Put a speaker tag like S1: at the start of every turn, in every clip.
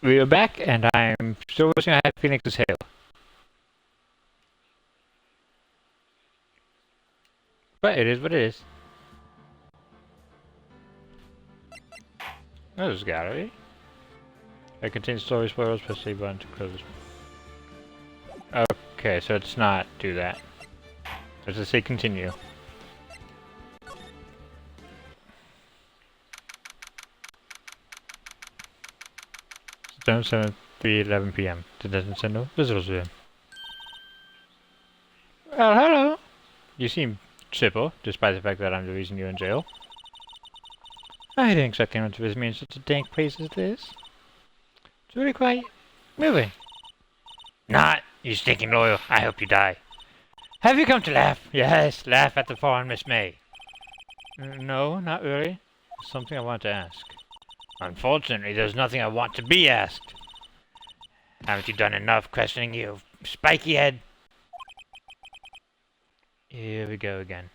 S1: We are back, and I'm still wishing I had Phoenix's hail. But it is what it is. There's a gallery. It contains story spoilers, press A button to close. Okay, so it's not do that. Let's just say continue. Stone 7:11 p.m. The doesn't send no visitors in. Well, hello. You seem simple, despite the fact that I'm the reason you're in jail. I didn't expect anyone to visit me in such a dank place as this. It's really quite moving. Not, you stinking loyal. I hope you die. Have you come to laugh? Yes, laugh at the foreign Miss May. No, not really. There's something I want to ask. Unfortunately, there's nothing I want to be asked. Haven't you done enough questioning, you spiky head? Here we go again.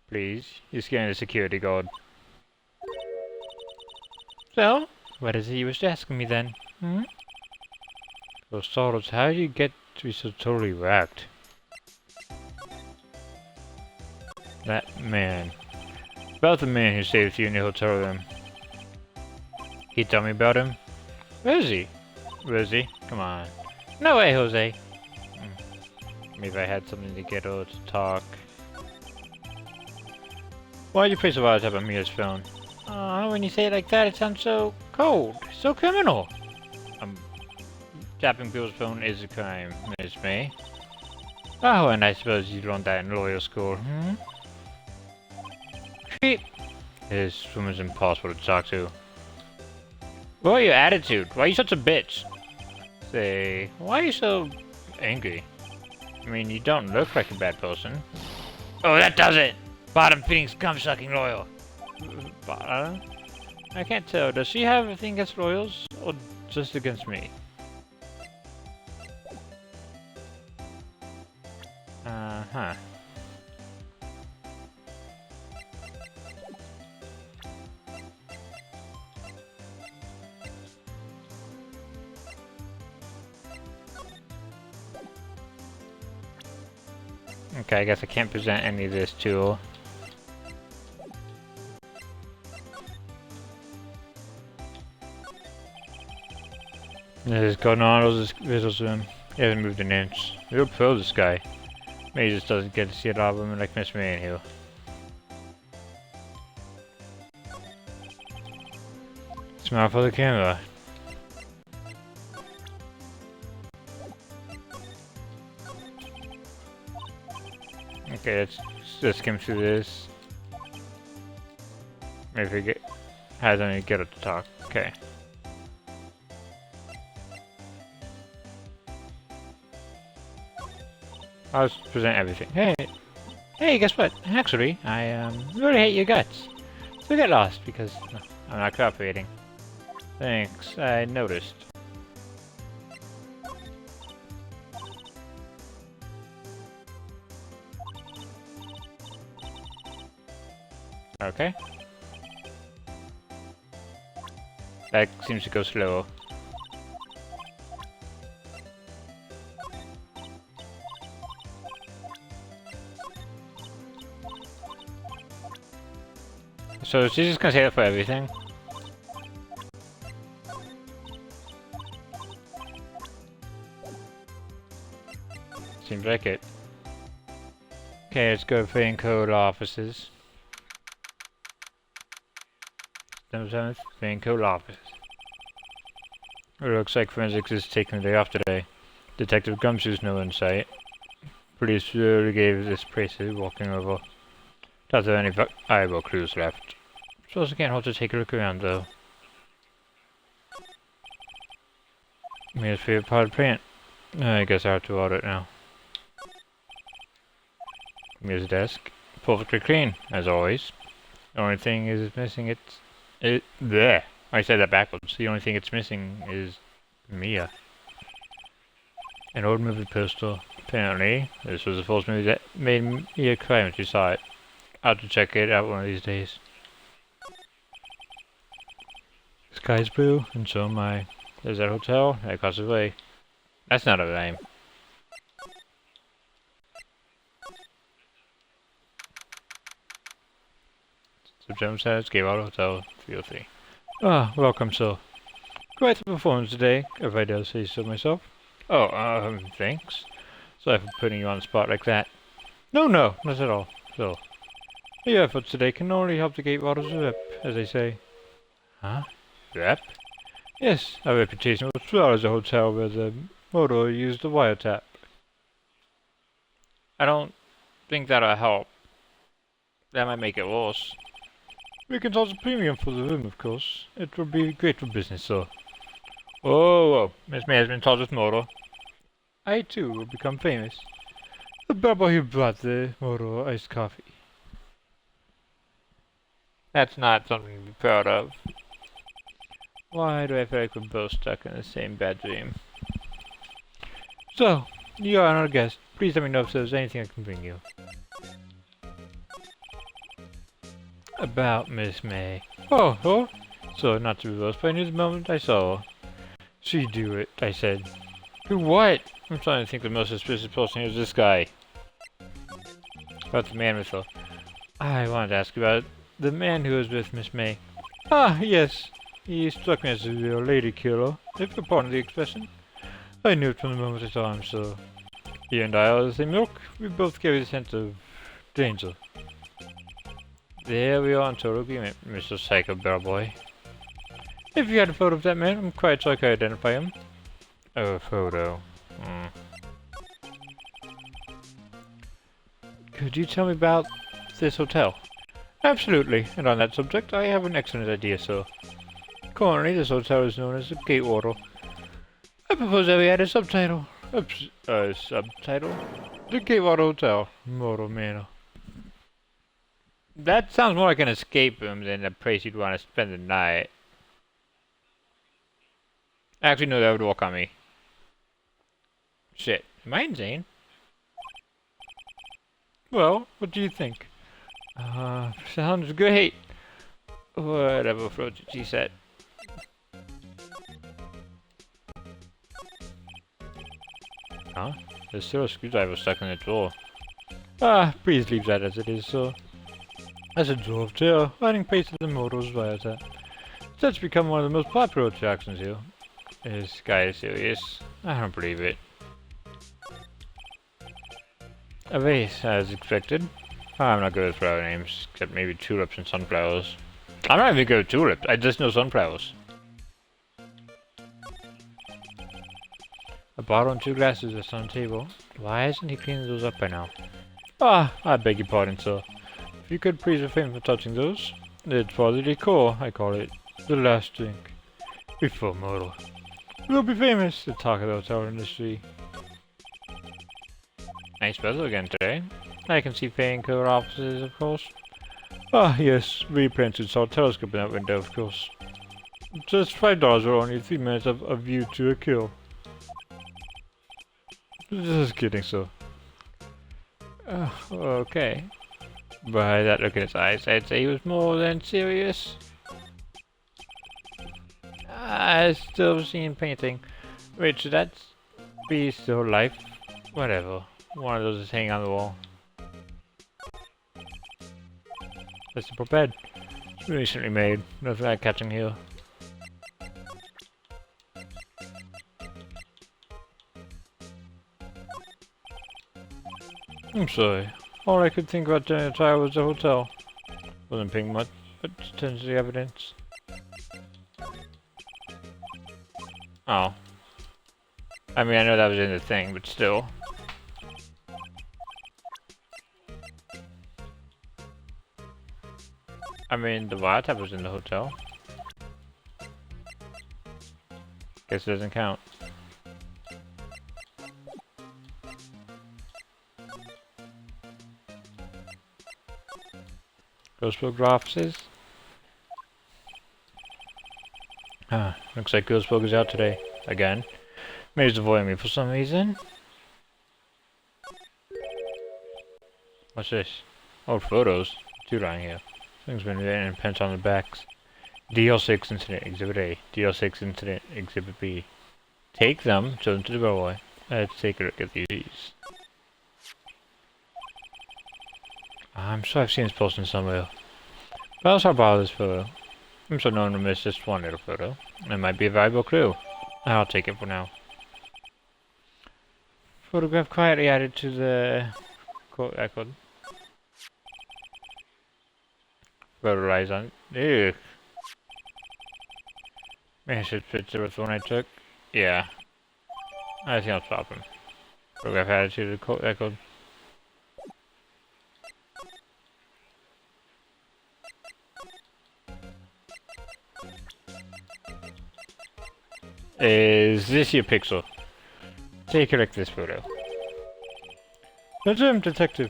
S1: Please, you're scaring the security guard. So, what is it you wish to ask me then? For starters, how do you get to be so totally wrecked? That man. About the man who saved you in the hotel room. Can you tell me about him? Where is he? Where is he? Come on. No way, Jose. Maybe I had something to get her to talk. Why'd you place a wire tap on Mia's phone? When you say it like that, it sounds so cold. So criminal. Tapping people's phone is a crime, Miss May. Oh, and I suppose you learned that in loyal school, hmm? Creep! This woman's impossible to talk to. What your attitude? Why are you such a bitch? Say, why are you so angry? I mean, you don't look like a bad person. Oh, that does it! Bottom-feeding, scum-sucking loyal. Bottom? I can't tell. Does she have a thing against loyals, or just against me? Uh-huh. Okay, I guess I can't present any of this to her. There's going on all this visuals to him. He hasn't moved an inch. Real pro, this guy. Maybe he just doesn't get to see a lot of women like Miss May in here. Smile for the camera. Okay, let's just skim through this. Maybe we has any get up to talk. Okay. I'll just present everything. Hey, guess what? Actually, I really hate your guts. So get lost because no, I'm not cooperating. Thanks, I noticed. Okay. That seems to go slow. So she's just gonna say that for everything? Seems like it. Okay, let's go for code offices. Code offices. It looks like forensics is taking the day off today. Detective Gumshoe's no insight. Police really gave this place walking over. Not there any viable clues left. Suppose I can't hold to take a look around though. Mia's favorite part of paint. I guess I have to audit now. Mia's desk. Perfectly clean, as always. The only thing is missing there. I said that backwards. The only thing it's missing is Mia. An old movie poster. Apparently, this was the first movie that made Mia cry when she saw it. I'll have to check it out one of these days. The sky's blue, and so am I. There's that hotel right across the way. That's not a rhyme. So Jones says, gave out a hotel, 303. Ah, welcome, sir. Quite the performance today, if I dare say so myself. Oh, thanks. Sorry for putting you on the spot like that. No, not at all. So, your efforts today can only help the Gatewaters rep, as they say. Huh? Rep? Yes, our reputation was swell as a hotel where the motor used the wiretap. I don't think that'll help. That might make it worse. We can charge a premium for the room, of course. It will be great for business, sir. Oh, Miss May has been charged with murder. I, too, will become famous. The barber who brought the murder iced coffee. That's not something to be proud of. Why do I feel like we're both stuck in the same bad dream? So, you are our guest. Please let me know if there's anything I can bring you. About Miss May. Oh, so not to reverse, but I knew the moment I saw her. She do it, I said. Do what? I'm trying to think the most suspicious person here is this guy. About the man with her. I wanted to ask you about the man who was with Miss May. Ah, yes. He struck me as a real lady killer, if you'll pardon the expression. I knew it from the moment I saw him, so... He and I are the same milk. We both carry the sense of danger. There we are in total agreement, Mr. Psycho Bear Boy. If you had a photo of that man, I'm quite sure I could identify him. Oh, a photo. Could you tell me about this hotel? Absolutely, and on that subject, I have an excellent idea, sir. Currently, this hotel is known as the Gatewater. I propose that we add a subtitle. Subtitle? The Gatewater Hotel, Mortal Manor. That sounds more like an escape room than a place you'd want to spend the night. Actually, no, that would work on me. Shit, am I insane? Well, what do you think? Sounds great. Whatever, she said. Huh? There's still a screwdriver stuck in the drawer. Ah, please leave that as it is, sir. As a drawer of terror, hiding places in mortals via that. It's become one of the most popular attractions here. This guy is serious. I don't believe it. A vase, as expected. I'm not good with flower names, except maybe tulips and sunflowers. I'm not even good with tulips, I just know sunflowers. A bottle and 2 glasses that's on the table. Why hasn't he cleaned those up by now? Ah, I beg your pardon, sir. If you could please refrain from touching those. It's for the decor, I call it. The last drink. Before mortal. We'll be famous, the talk of the hotel industry. Nice weather again today. I can see Faye and Co. offices, of course. Ah, yes, we plan to install a telescope in that window, of course. Just $5 or only 3 minutes of a view to a kill. Just kidding, sir. Okay. By that look in his eyes, I'd say he was more than serious. I still seen painting. Wait, should that be still life? Whatever. One of those is hanging on the wall. That's the bed. It's recently made. Nothing like catching here. I'm sorry. All I could think about during the trial was the hotel. Wasn't paying much, but turns to the evidence. Oh. I mean, I know that was in the thing, but still. I mean, the wiretap was in the hotel. Guess it doesn't count. Ghostbug offices? Ah, looks like Ghostbug is out today. Again. Maybe he's avoiding me for some reason. What's this? Old photos. 2 lying here. Things been written in pens on the backs. DL6 Incident Exhibit A. DL6 Incident Exhibit B. Take them, show them to the bellboy. Let's take a look at these. I'm sure I've seen this posting somewhere. But else I'll borrow this photo. I'm so no one will miss just one little photo. It might be a valuable clue. I'll take it for now. Photograph quietly added to the quote record. Photo eyes on. Ew. Man, should fit with the one I took. Yeah. I think I'll swap him. Photograph added to the quote record. Is this your pixel? Take a look at this photo. That's him, detective.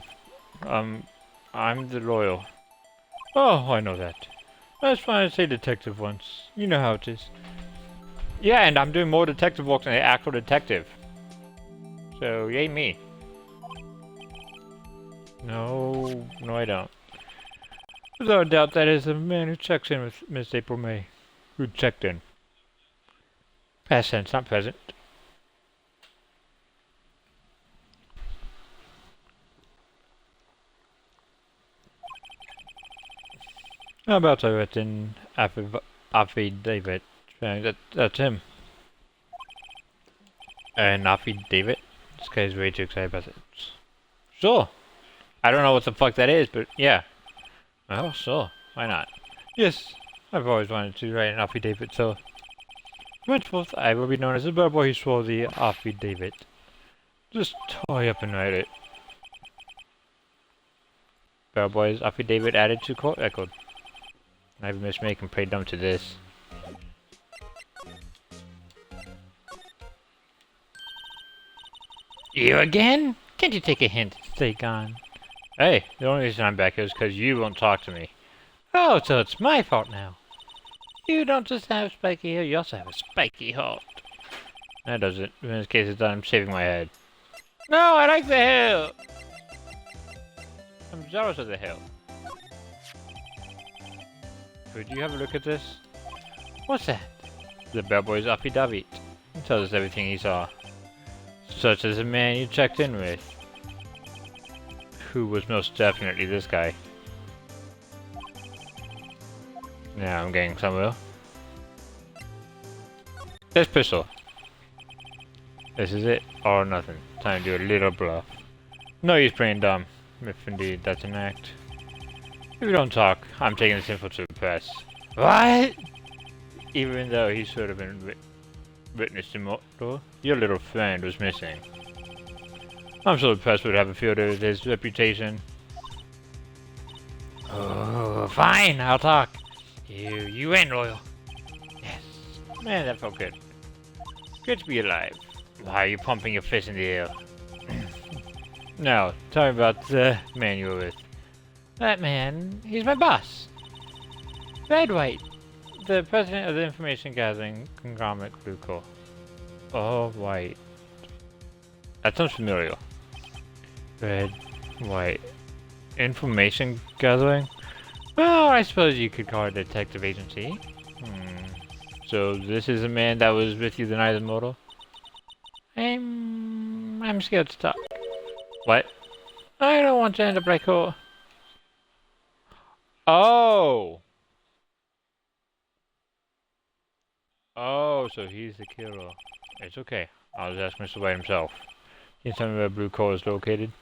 S1: I'm the loyal. Oh, I know that. That's fine to say detective once. You know how it is. Yeah, and I'm doing more detective work than the actual detective. So, yay me. No, I don't. Without a doubt, that is the man who checks in with Miss April May. Who checked in. Past tense, not present. How about I written affidavit? That's him. An affidavit? This guy's way too excited about it. Sure. I don't know what the fuck that is, but yeah. Oh, sure. Why not? Yes, I've always wanted to write an affidavit, so... henceforth, I will be known as the bellboy who swore the affidavit. Just hurry up and write it. bellboy's affidavit added to court record. I've missed making pretty dumb to this. You again? Can't you take a hint and stay gone? Hey, the only reason I'm back here is because you won't talk to me. Oh, so it's my fault now. You don't just have spiky hair, you also have a spiky heart. That does it. In this case, it's done. I'm shaving my head. No, I like the hair! I'm jealous of the hair. Could you have a look at this? What's that? The bellboy's affidavit. It tells us everything he saw. Such as the man you checked in with. Who was most definitely this guy. Now I'm getting somewhere. This pistol. This is it, or nothing. Time to do a little bluff. No use playing dumb, if indeed that's an act. If you don't talk, I'm taking this info to the press. What? Even though he should have been witnessed immortal, your little friend was missing. I'm sure the press would have a field day with his reputation. Oh, fine, I'll talk. You win, Royal. Yes. Man, that felt good. Good to be alive. Why are you pumping your fist in the air? Now, tell me about the man you were with. That man, he's my boss. Wright, the president of the information gathering conglomerate Gluco. Oh, Wright. That sounds familiar. Wright. Information gathering? Well, I suppose you could call it a detective agency. So this is a man that was with you the night of the murder? I'm scared to talk. What? I don't want to end up like her. Oh! Oh, so he's the killer. It's okay. I'll just ask Mr. White himself. Can you tell me where Blue Core is located?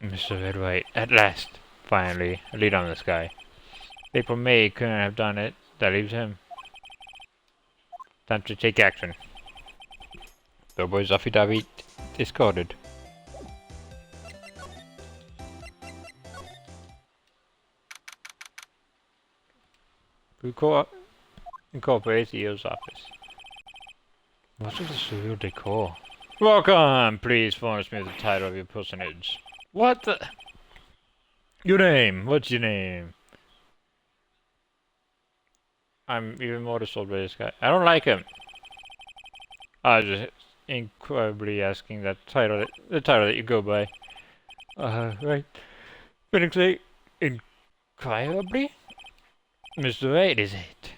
S1: Mr. White, at last! Finally, a lead on this guy. April May couldn't have done it. That leaves him. Time to take action. Bellboy's affidavit discarded. Blue Core incorporates EO's office. What's with the surreal decor? Welcome! Please furnish me the title of your personage. What the? Your name? What's your name? I'm even more disturbed by this guy. I don't like him. I was just incredibly asking that title, the title that you go by. Right. Critically, incredibly? Mr. Wright, is it?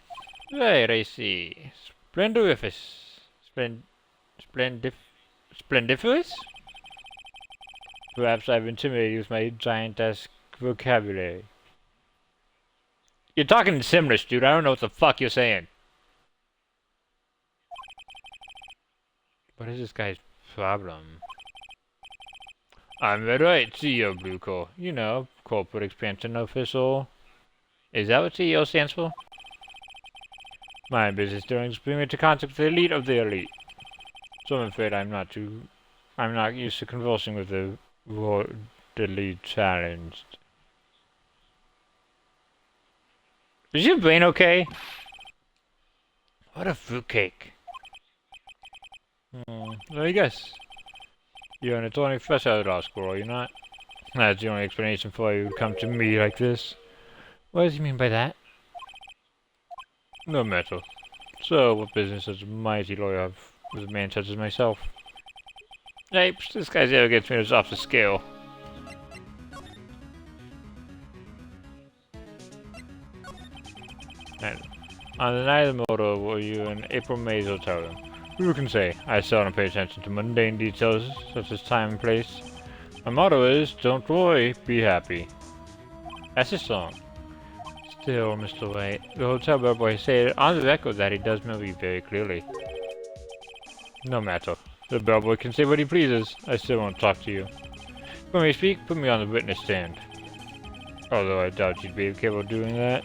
S1: Right, I see. Splendiferous. Splendiferous? Perhaps I've intimidated you with my giant-esque vocabulary. You're talking in Simlish, dude. I don't know what the fuck you're saying. What is this guy's problem? I'm the right CEO, Blue Core. You know, corporate expansion official. Is that what CEO stands for? My business dealings bring me to contact with the elite of the elite. So I'm afraid I'm not used to conversing with the worldly challenged. Is your brain okay? What a fruitcake. Well, I guess. You're an attorney fresh out of law school, are you not? That's the only explanation for why you would come to me like this. What does he mean by that? No matter. So, what business does a mighty lawyer have with a man such as myself? Apes, this guy's ever gets me off the scale. And on the night of the murder, were you in April May's hotel room? Who can say? I seldom pay attention to mundane details such as time and place. My motto is, don't worry, be happy. That's his song. Still, Mr. White, the hotel bellboy said on the record that he does remember you very clearly. No matter. The bellboy can say what he pleases. I still won't talk to you. When we speak, put me on the witness stand. Although I doubt you'd be capable of doing that.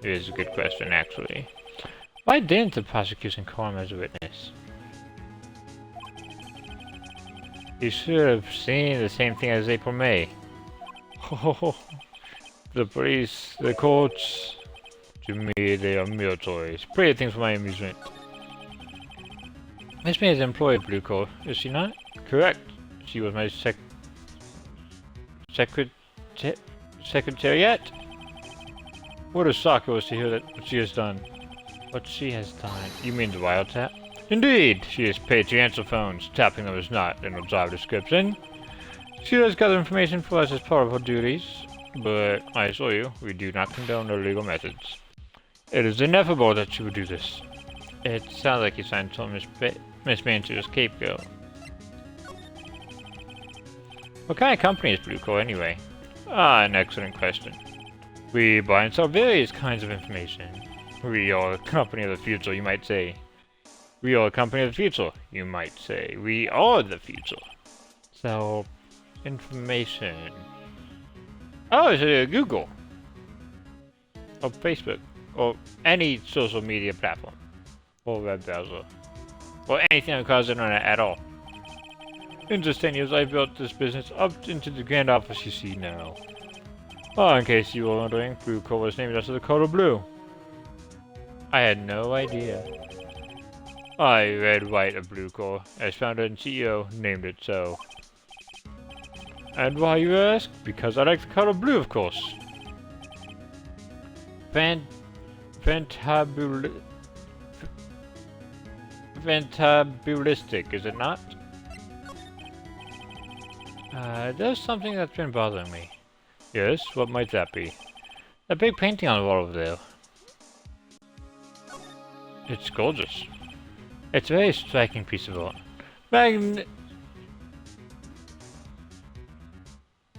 S1: It is a good question, actually. Why didn't the prosecution call him as a witness? You should have seen the same thing as April May. The police, the courts, to me they are mere toys. Pretty things for my amusement. Miss May is employed Blue Core, is she not? Correct. She was my secretariat? What a shock it was to hear that what she has done. What she has done? You mean the wiretap? Indeed! She is paid to answer phones. Tapping them is not in her job description. She does gather information for us as part of her duties, but I assure you, we do not condone her legal methods. It is ineffable that she would do this. It sounds like you're trying to tell Miss May to escape, girl. What kind of company is Blue Core anyway? Ah, an excellent question. We buy and sell various kinds of information. We are a company of the future, you might say. We are a company of the future, you might say. We are the future. So, information. Oh, it's Google. Or Facebook. Or any social media platform. Or web browser. Or anything that causes internet at all. In just 10 years, I built this business up into the grand office you see now. Oh, in case you were wondering, Blue Core was named after the color blue. I had no idea. I read Wright of Blue Core, as founder and CEO, named it so. And why, you ask? Because I like the color blue, of course. Fantabulistic, is it not? There's something that's been bothering me. Yes, what might that be? That big painting on the wall over there. It's gorgeous. It's a very striking piece of art.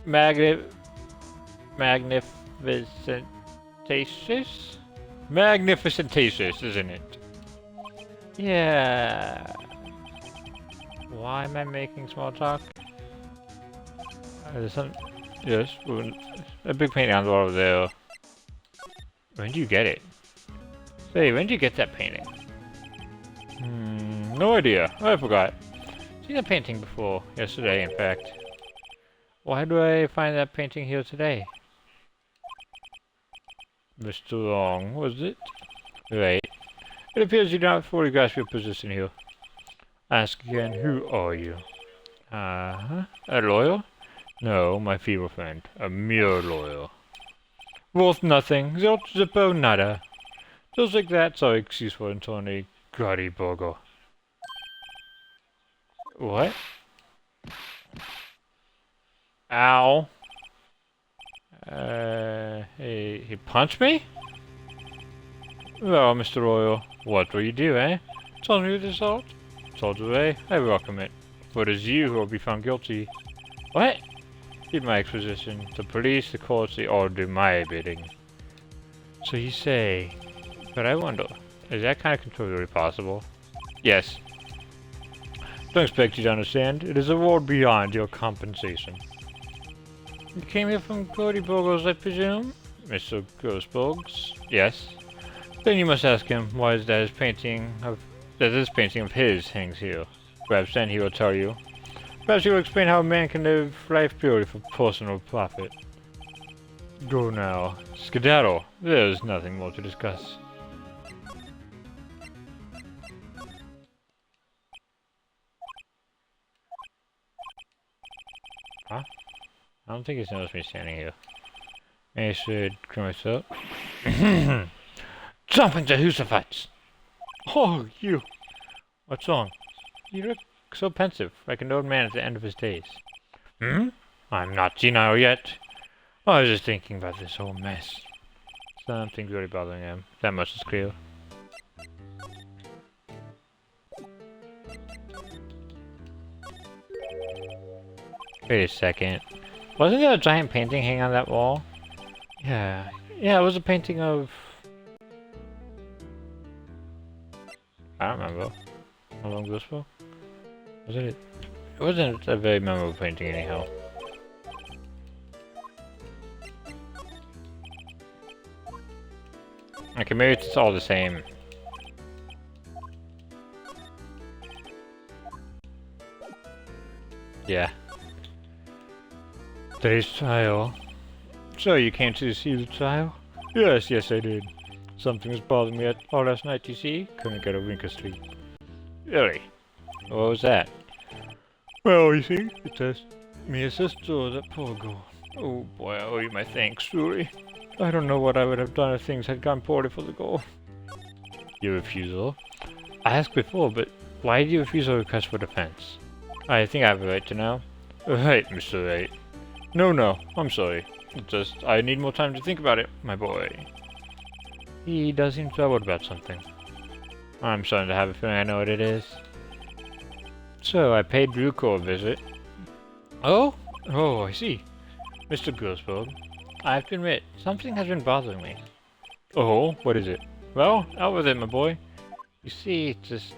S1: Magnificentatious? Magnificentatious, isn't it? Yeah. Why am I making small talk? There's some... Yes, a big painting on the wall over there. When did you get it? Say, when did you get that painting? No idea. I forgot. Seen that painting before. Yesterday, in fact. Why do I find that painting here today? Mr. Long, was it? Right. It appears you do not fully grasp your position here. Ask again, who are you? A lawyer? No, my feeble friend. A mere lawyer. Worth nothing. Zilch, zippo, nada. Just like that's our excuse for Antony Gaudy Burger. What? Ow. He punched me? Well, Mr. Royal, what will you do, eh? Tell me the assault? Told you, eh? I welcome it. For it is you who will be found guilty. What? Read my exposition. The police, the courts, they all do my bidding. So you say... But I wonder, is that kind of control really possible? Yes. Don't expect you to understand. It is a world beyond your compensation. You came here from Gaudy Burgers, I presume? Mr. Grossberg's? Yes. Then you must ask him why is that this painting of his hangs here. Perhaps then he will tell you. Perhaps he will explain how a man can live life purely for personal profit. Go now. Skedaddle. There is nothing more to discuss. Huh? I don't think he's noticed me standing here. Maybe I should clear myself. Jump into Husafats! Oh, you! What's wrong? You look so pensive, like an old man at the end of his days. Hmm? I'm not senile yet. I was just thinking about this whole mess. Something's really bothering him. That much is clear. Wait a second. Wasn't there a giant painting hanging on that wall? Yeah. Yeah, it was a painting of... I don't remember. How long was this for? Was it? It wasn't a very memorable painting anyhow. Okay, maybe it's all the same. Yeah. Today's trial. So you came to see the trial? Yes, I did. Something was bothering me all last night, you see? Couldn't get a wink of sleep. Really? What was that? Well, you see, it just me and sister, that poor girl. Oh boy, I owe you my thanks, truly. I don't know what I would have done if things had gone poorly for the girl. Your refusal? I asked before, but why did you refuse a request for defense? I think I have a right to know. Right, Mr. Wright. No, I'm sorry. Just, I need more time to think about it, my boy. He does seem troubled about something. I'm starting to have a feeling I know what it is. So, I paid Bruco a visit. Oh, I see. Mr. Grossberg, I have to admit, something has been bothering me. Oh, what is it? Well, out with it, my boy. You see, it's just...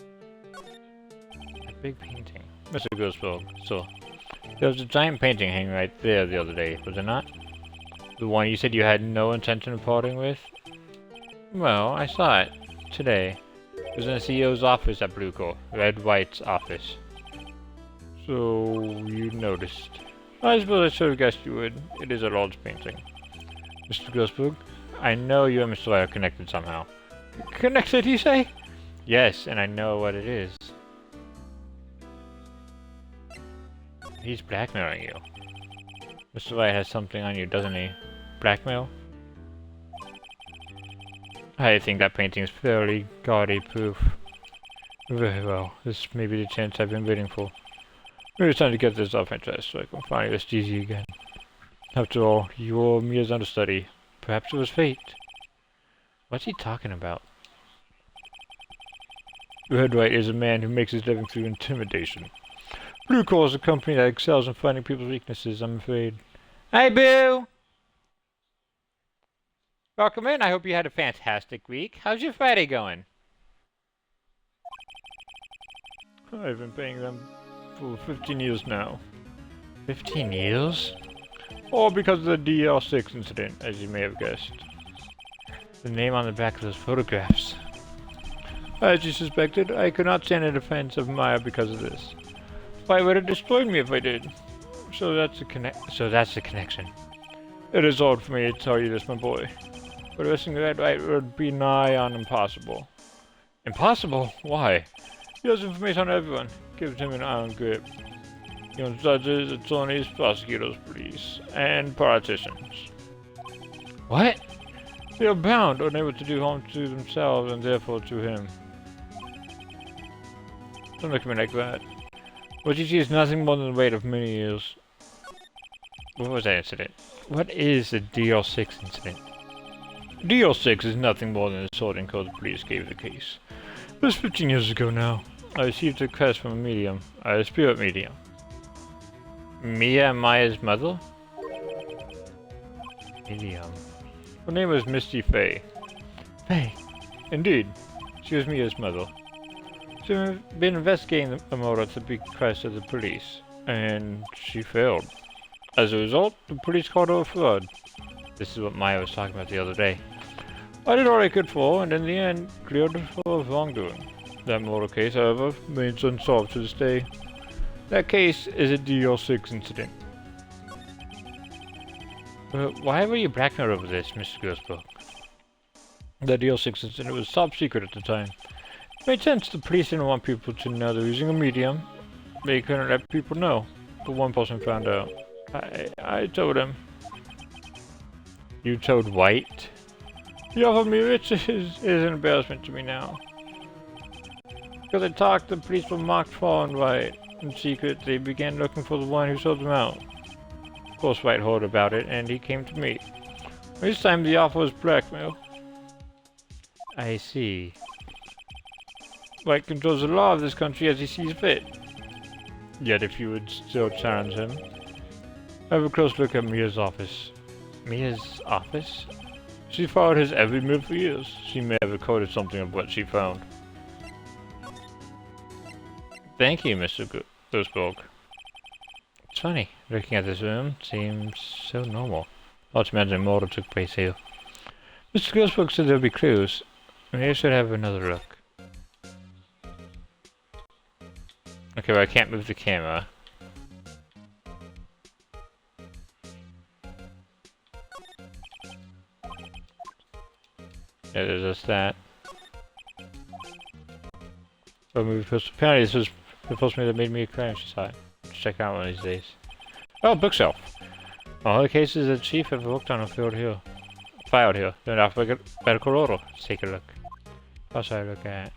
S1: a big painting. Mr. Grossberg, so... there was a giant painting hanging right there the other day, was it not? The one you said you had no intention of parting with? Well, I saw it. Today. It was in the CEO's office at Bluecore. Wright's office. So, you noticed. I suppose I should have guessed you would. It is a large painting. Mr. Grossberg, I know you and Mr. Wright are connected somehow. Connected, you say? Yes, and I know what it is. He's blackmailing you. Mr. Wright has something on you, doesn't he? Blackmail? I think that painting is fairly gaudy proof. Very well. This may be the chance I've been waiting for. Maybe it's time to get this off my chest so I can finally rest easy again. After all, you were Mia's understudy. Perhaps it was fate. What's he talking about? Wright is a man who makes his living through intimidation. Blue Core is a company that excels in finding people's weaknesses, I'm afraid. Hey, Boo! Welcome in. I hope you had a fantastic week. How's your Friday going? I've been paying them for 15 years now. 15 years? All because of the DL6 incident, as you may have guessed. The name on the back of those photographs. As you suspected, I could not stand in defense of Maya because of this. Why would have destroyed me if I did? So that's the connection. It is odd for me to tell you this, my boy. But risking that right would be nigh on impossible. Impossible? Why? He has information on everyone. Gives him an iron grip. He owns judges, attorneys, prosecutors, police, and politicians. What? They are bound, unable to do harm to themselves and therefore to him. Don't look at me like that. What you see is nothing more than the weight of many years. What was that incident? What is the DL6 incident? DL6 is nothing more than a sorting code the police gave the case. It was 15 years ago now. I received a request from a medium, a spirit medium. Mia and Maya's mother? Medium. Her name was Misty Faye. Faye? Indeed. She was Mia's mother. She's been investigating the murder at the bequest of the police, and she failed. As a result, the police called her a fraud. This is what Maya was talking about the other day. I did all I could for her, and in the end, cleared her of wrongdoing. That murder case, however, remains unsolved to this day. That case is a DL6 incident. Why were you blackmailed over this, Mr. Grossberg? The DL6 incident was top secret at the time. It made sense. The police didn't want people to know they were using a medium. They couldn't let people know. But one person found out. I told him. You told Wright? He offered me riches. It is an embarrassment to me now. Because I talked, the police were mocked for and Wright. In secret, they began looking for the one who sold them out. Of course, Wright heard about it, and he came to me. This time, the offer was blackmail. I see. Wright controls the law of this country as he sees fit. Yet, if you would still challenge him, have a close look at Mia's office. Mia's office? She followed his every move for years. She may have recorded something of what she found. Thank you, Mr. Grossberg. It's funny, looking at this room seems so normal. Not imagine a murder took place here. Mr. Grossberg said there'll be clues. Maybe I should have another look. Okay, well I can't move the camera. Yeah, there's just that. Oh, movie post. Apparently this was the postman that made me a crime society. Let's check out one of these days. Oh, bookshelf. All the cases the chief ever worked on are filed here. They're in alphabetical order. Let's take a look. What should I look at?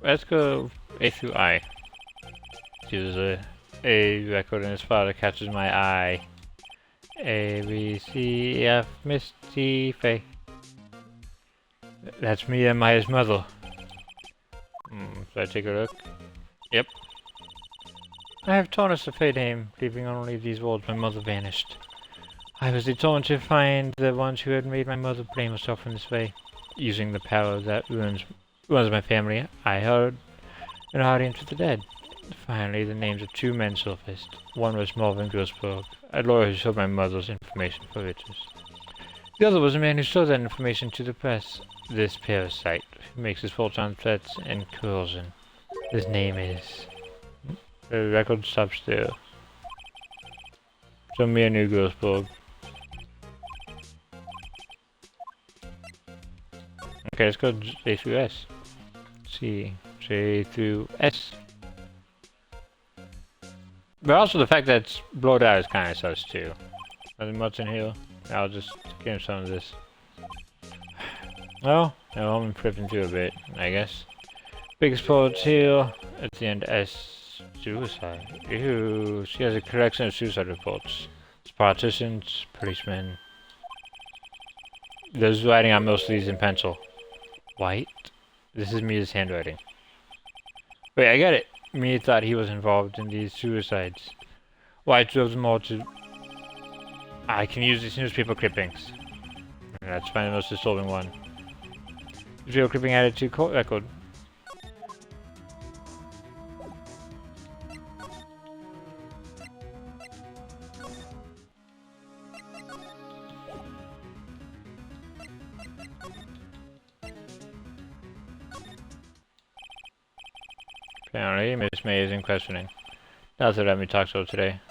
S1: Let's go A through I. There's a record in his file that catches my eye. A, B, C, F, Misty, Faye. That's me and Maya's mother. Should I take a look? Yep. I have torn us a fate name, leaving only these words. My mother vanished. I was determined to find the ones who had made my mother blame herself in this way. Using the power that runs my family, I held an audience with the dead. Finally, the names of two men surfaced. One was Marvin Grossberg, a lawyer who sold my mother's information for riches. The other was a man who sold that information to the press. This parasite, who makes his fortune on threats and coercion. His name is... The record stops there. So me and New Grossberg. Okay, let's go J through S. C. J through S. But also the fact that it's blurred out is kind of sus too. Nothing much in here. I'll just get him some of this. Well, I'm flipping through a bit, I guess. Biggest parts here. At the end, S. Suicide. Ew. She has a collection of suicide reports. It's politicians, policemen. There's writing on most of these in pencil. White? This is Mia's handwriting. Wait, I get it. Mia thought he was involved in these suicides. White drove them all to... I can use these newspaper clippings. Let's find the most disturbing one. Video clipping added to court record. Apparently, Miss May is in questioning. That's what let me talk to her today.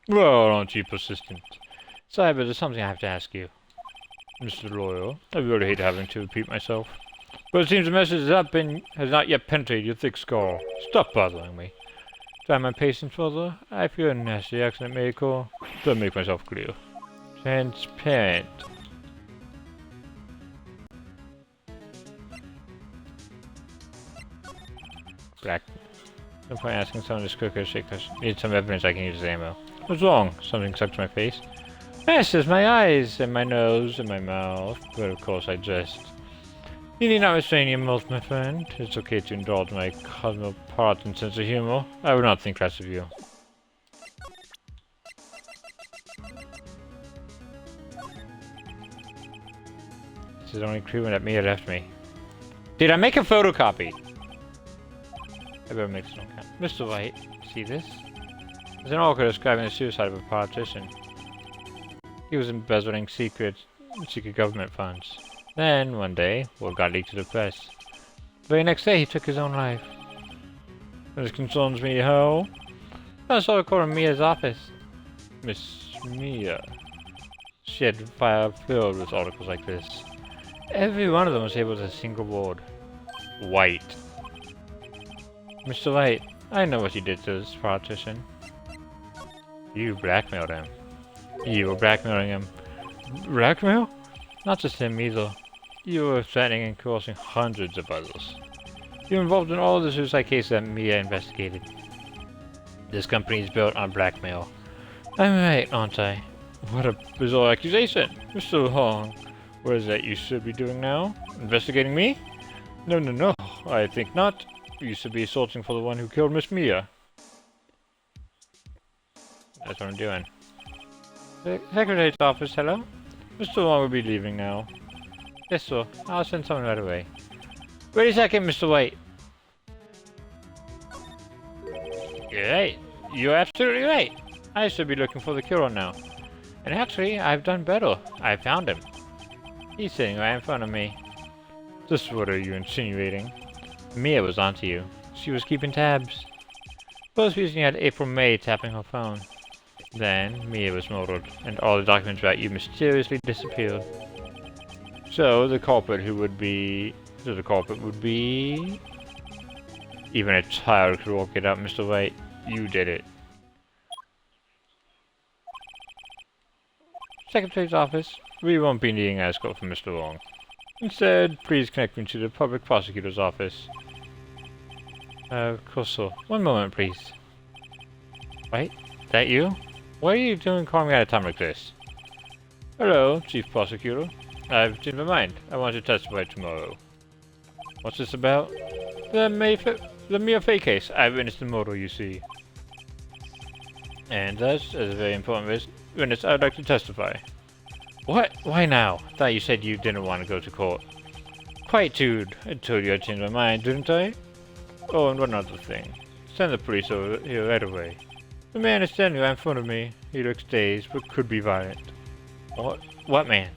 S1: Well, aren't you persistent? Sorry, but there's something I have to ask you. Mr. Lawyer, I really hate having to repeat myself. But it seems the message has not yet penetrated your thick skull. Stop bothering me. Try my patience further. I fear a nasty accident may occur. To make myself clear. Transparent. Black. No point asking someone to squirt or shake us. Need some evidence I can use as ammo. What's wrong? Something stuck to my face? Yes, it's my eyes, and my nose, and my mouth. But of course I jest. You need not restrain your mouth, my friend. It's okay to indulge my cosmopolitan sense of humor. I would not think less of you. This is the only crewman that Mia left me. Did I make a photocopy? I better make this one count. Mr. Wright, see this? There's an article describing the suicide of a politician. He was embezzling secret government funds. Then, one day, word got leaked to the press. The very next day, he took his own life. This concerns me how? I saw a call in Mia's office. Miss Mia. She had a file filled with articles like this. Every one of them was labeled with a single word. White. Mr. Wright, I know what you did to this politician. You blackmailed him. You were blackmailing him. Blackmail? Not just him either. You were threatening and coercing hundreds of others. You were involved in all the suicide cases that Mia investigated. This company is built on blackmail. I'm right, aren't I? What a bizarre accusation! Mr. Hong, what is that you should be doing now? Investigating me? No, I think not. You should be searching for the one who killed Miss Mia. That's what I'm doing. Secretary's office, hello? Mr. Wong will be leaving now. Yes, sir. I'll send someone right away. Wait a second, Mr. White. You're right. You're absolutely right. I should be looking for the killer now. And actually, I've done better. I found him. He's sitting right in front of me. Just what are you insinuating? Mia was onto you. She was keeping tabs. Both reason you had April May tapping her phone. Then, Mia was murdered, and all the documents about you mysteriously disappeared. So, the culprit would be... Even a child could work it out, Mr. Wright. You did it. Secretary's office. We won't be needing an escort from Mr. Long. Instead, please connect me to the public prosecutor's office. Of course, sir. One moment, please. Wait, that you? What are you doing calling me at a time like this? Hello, Chief Prosecutor. I've changed my mind. I want to testify tomorrow. What's this about? The Mia Fey case. I witnessed the murder, you see. And thus, as a very important witness, I'd like to testify. What? Why now? Thought you said you didn't want to go to court. Quite, dude. I told you I'd changed my mind, didn't I? Oh, and one other thing. Send the police over here right away. The man is standing right in front of me. He looks dazed, but could be violent. What? What man?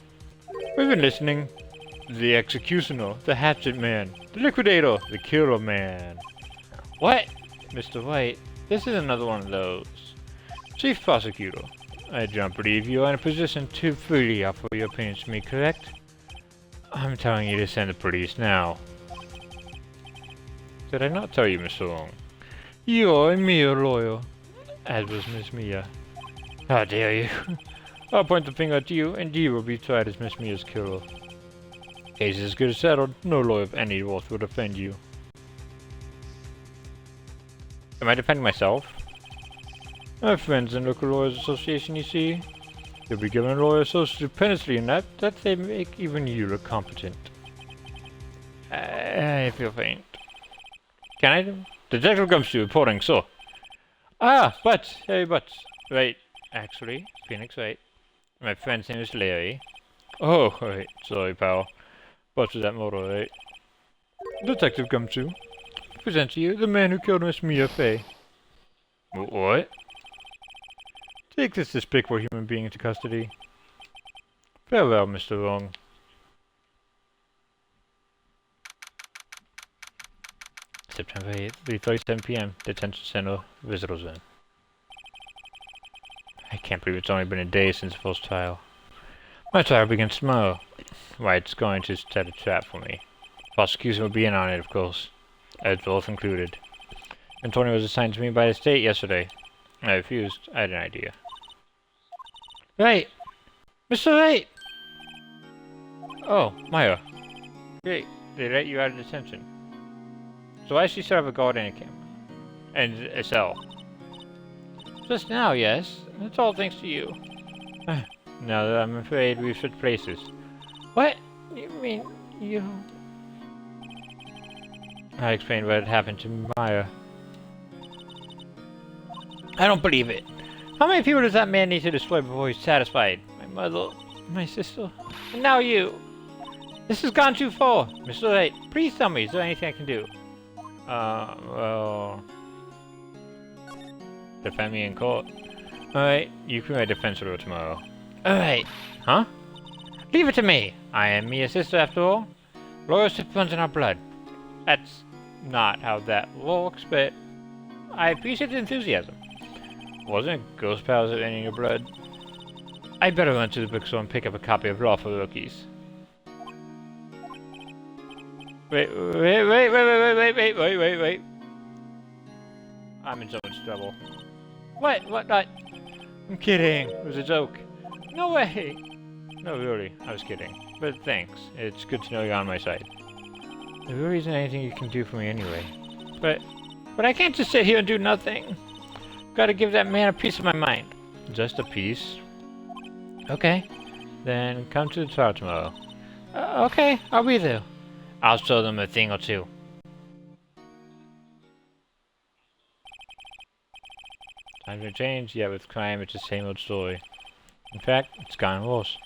S1: We've been listening. The executioner, the hatchet man, the liquidator, the killer man. What? Mr. White, this is another one of those. Chief Prosecutor, I don't believe you are in a position to freely offer your opinions to me, correct? I'm telling you to send the police now. Did I not tell you, Mr. Long? You're a mere lawyer, as was Miss Mia. How dare you? I'll point the finger at you, and you will be tried as Miss Mia's killer. Case is as good as settled. No lawyer of any worth will defend you. Am I defending myself? My friends in local lawyers association, you see. You'll be given a lawyer so stupendously in that they make even you look competent. I feel faint. Can I do? Detective Gumshoe reporting, so. But, right, actually, Phoenix, right. My friend's name is Larry. Oh, right, sorry, pal. What was that murder, right? Detective Gumshoe. Present to you the man who killed Miss Mia Fey. What? Take this despicable human being into custody. Farewell, Mr. Long. September 8th, 3:37 p.m. Detention Center, Visitor Zone. I can't believe it's only been a day since the first trial. My trial begins tomorrow. Wright's going to set a trap for me. Prosecution will be in on it, of course. As both included. And Tony was assigned to me by the state yesterday. I refused. I had an idea. Right! Mr. Wright! Oh, Maya. Great. They let you out of detention. So why does she still have a guard in a camp? And a cell? Just now, yes. It's all thanks to you. Now I'm afraid we've switched places. What? You mean you... I explained what had happened to Maya. I don't believe it. How many people does that man need to destroy before he's satisfied? My mother, my sister, and now you. This has gone too far. Mr. Wright, please tell me, is there anything I can do? Well... Defend me in court. Alright, you can write defense order tomorrow. Alright. Huh? Leave it to me. I am Mia's sister after all. Lawyership runs in our blood. That's not how that works, but I appreciate the enthusiasm. Wasn't Ghost Powers in your blood? I better run to the bookstore and pick up a copy of Law for Rookies. Wait. I'm in so much trouble. What? What? I'm kidding. It was a joke. No way. No, really. I was kidding. But thanks. It's good to know you're on my side. There really isn't anything you can do for me anyway. But I can't just sit here and do nothing. Gotta give that man a piece of my mind. Just a piece? Okay. Then come to the trial tomorrow. Okay, I'll be there. I'll show them a thing or two. Times have changed, yet with crime it's the same old story. In fact, it's gotten worse.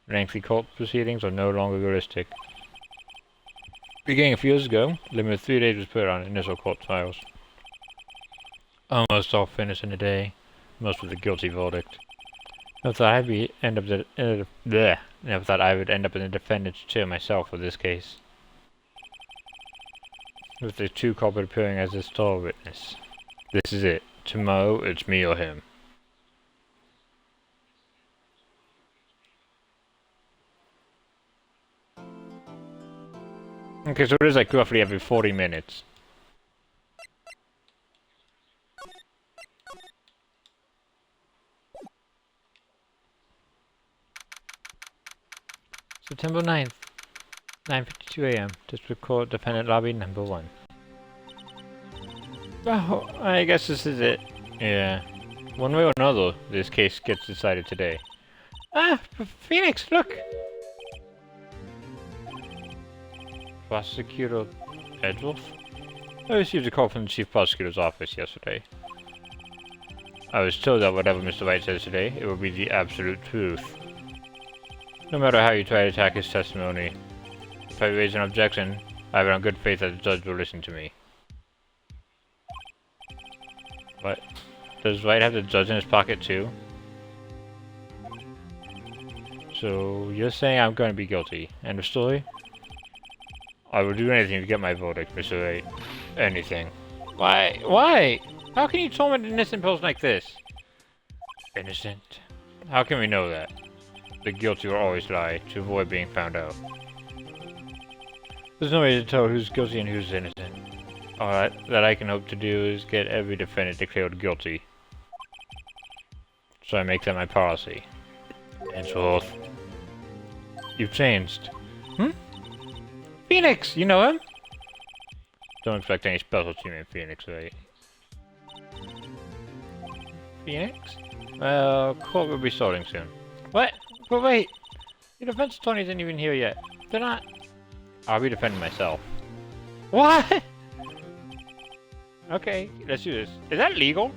S1: Lengthy court proceedings are no longer realistic. Beginning a few years ago, a limit of 3 days was put on initial court trials. Almost all finished in a day, most with a guilty verdict. I thought Never thought I would end up in the defendant's chair myself for this case. With the two culprit appearing as a star witness. This is it. Tomorrow, it's me or him. Okay, so it is like roughly every 40 minutes. September 9th, 9:52 AM. District Court, Defendant Lobby number 1. Oh, I guess this is it. Yeah. One way or another, this case gets decided today. Ah, Phoenix, look! Prosecutor Edgeworth? I received a call from the Chief Prosecutor's office yesterday. I was told that whatever Mr. Wright says today, it will be the absolute truth. No matter how you try to attack his testimony, if I raise an objection, I have it on good faith that the judge will listen to me. What? Does Wright have the judge in his pocket too? So, you're saying I'm going to be guilty. End of story? I will do anything to get my verdict, Mr. Wright. Anything. Why? Why? How can you torment an innocent person like this? Innocent? How can we know that? The guilty will always lie to avoid being found out. There's no way to tell who's guilty and who's innocent. All that I can hope to do is get every defendant declared guilty. So I make that my policy. Henceforth. You've changed. Hmm? Phoenix! You know him? Don't expect any special team in Phoenix, right? Phoenix? Well, court will be starting soon. What? But wait! Your defense attorney isn't even here yet. They're not... I'll be defending myself. What? Okay, let's do this. Is that legal?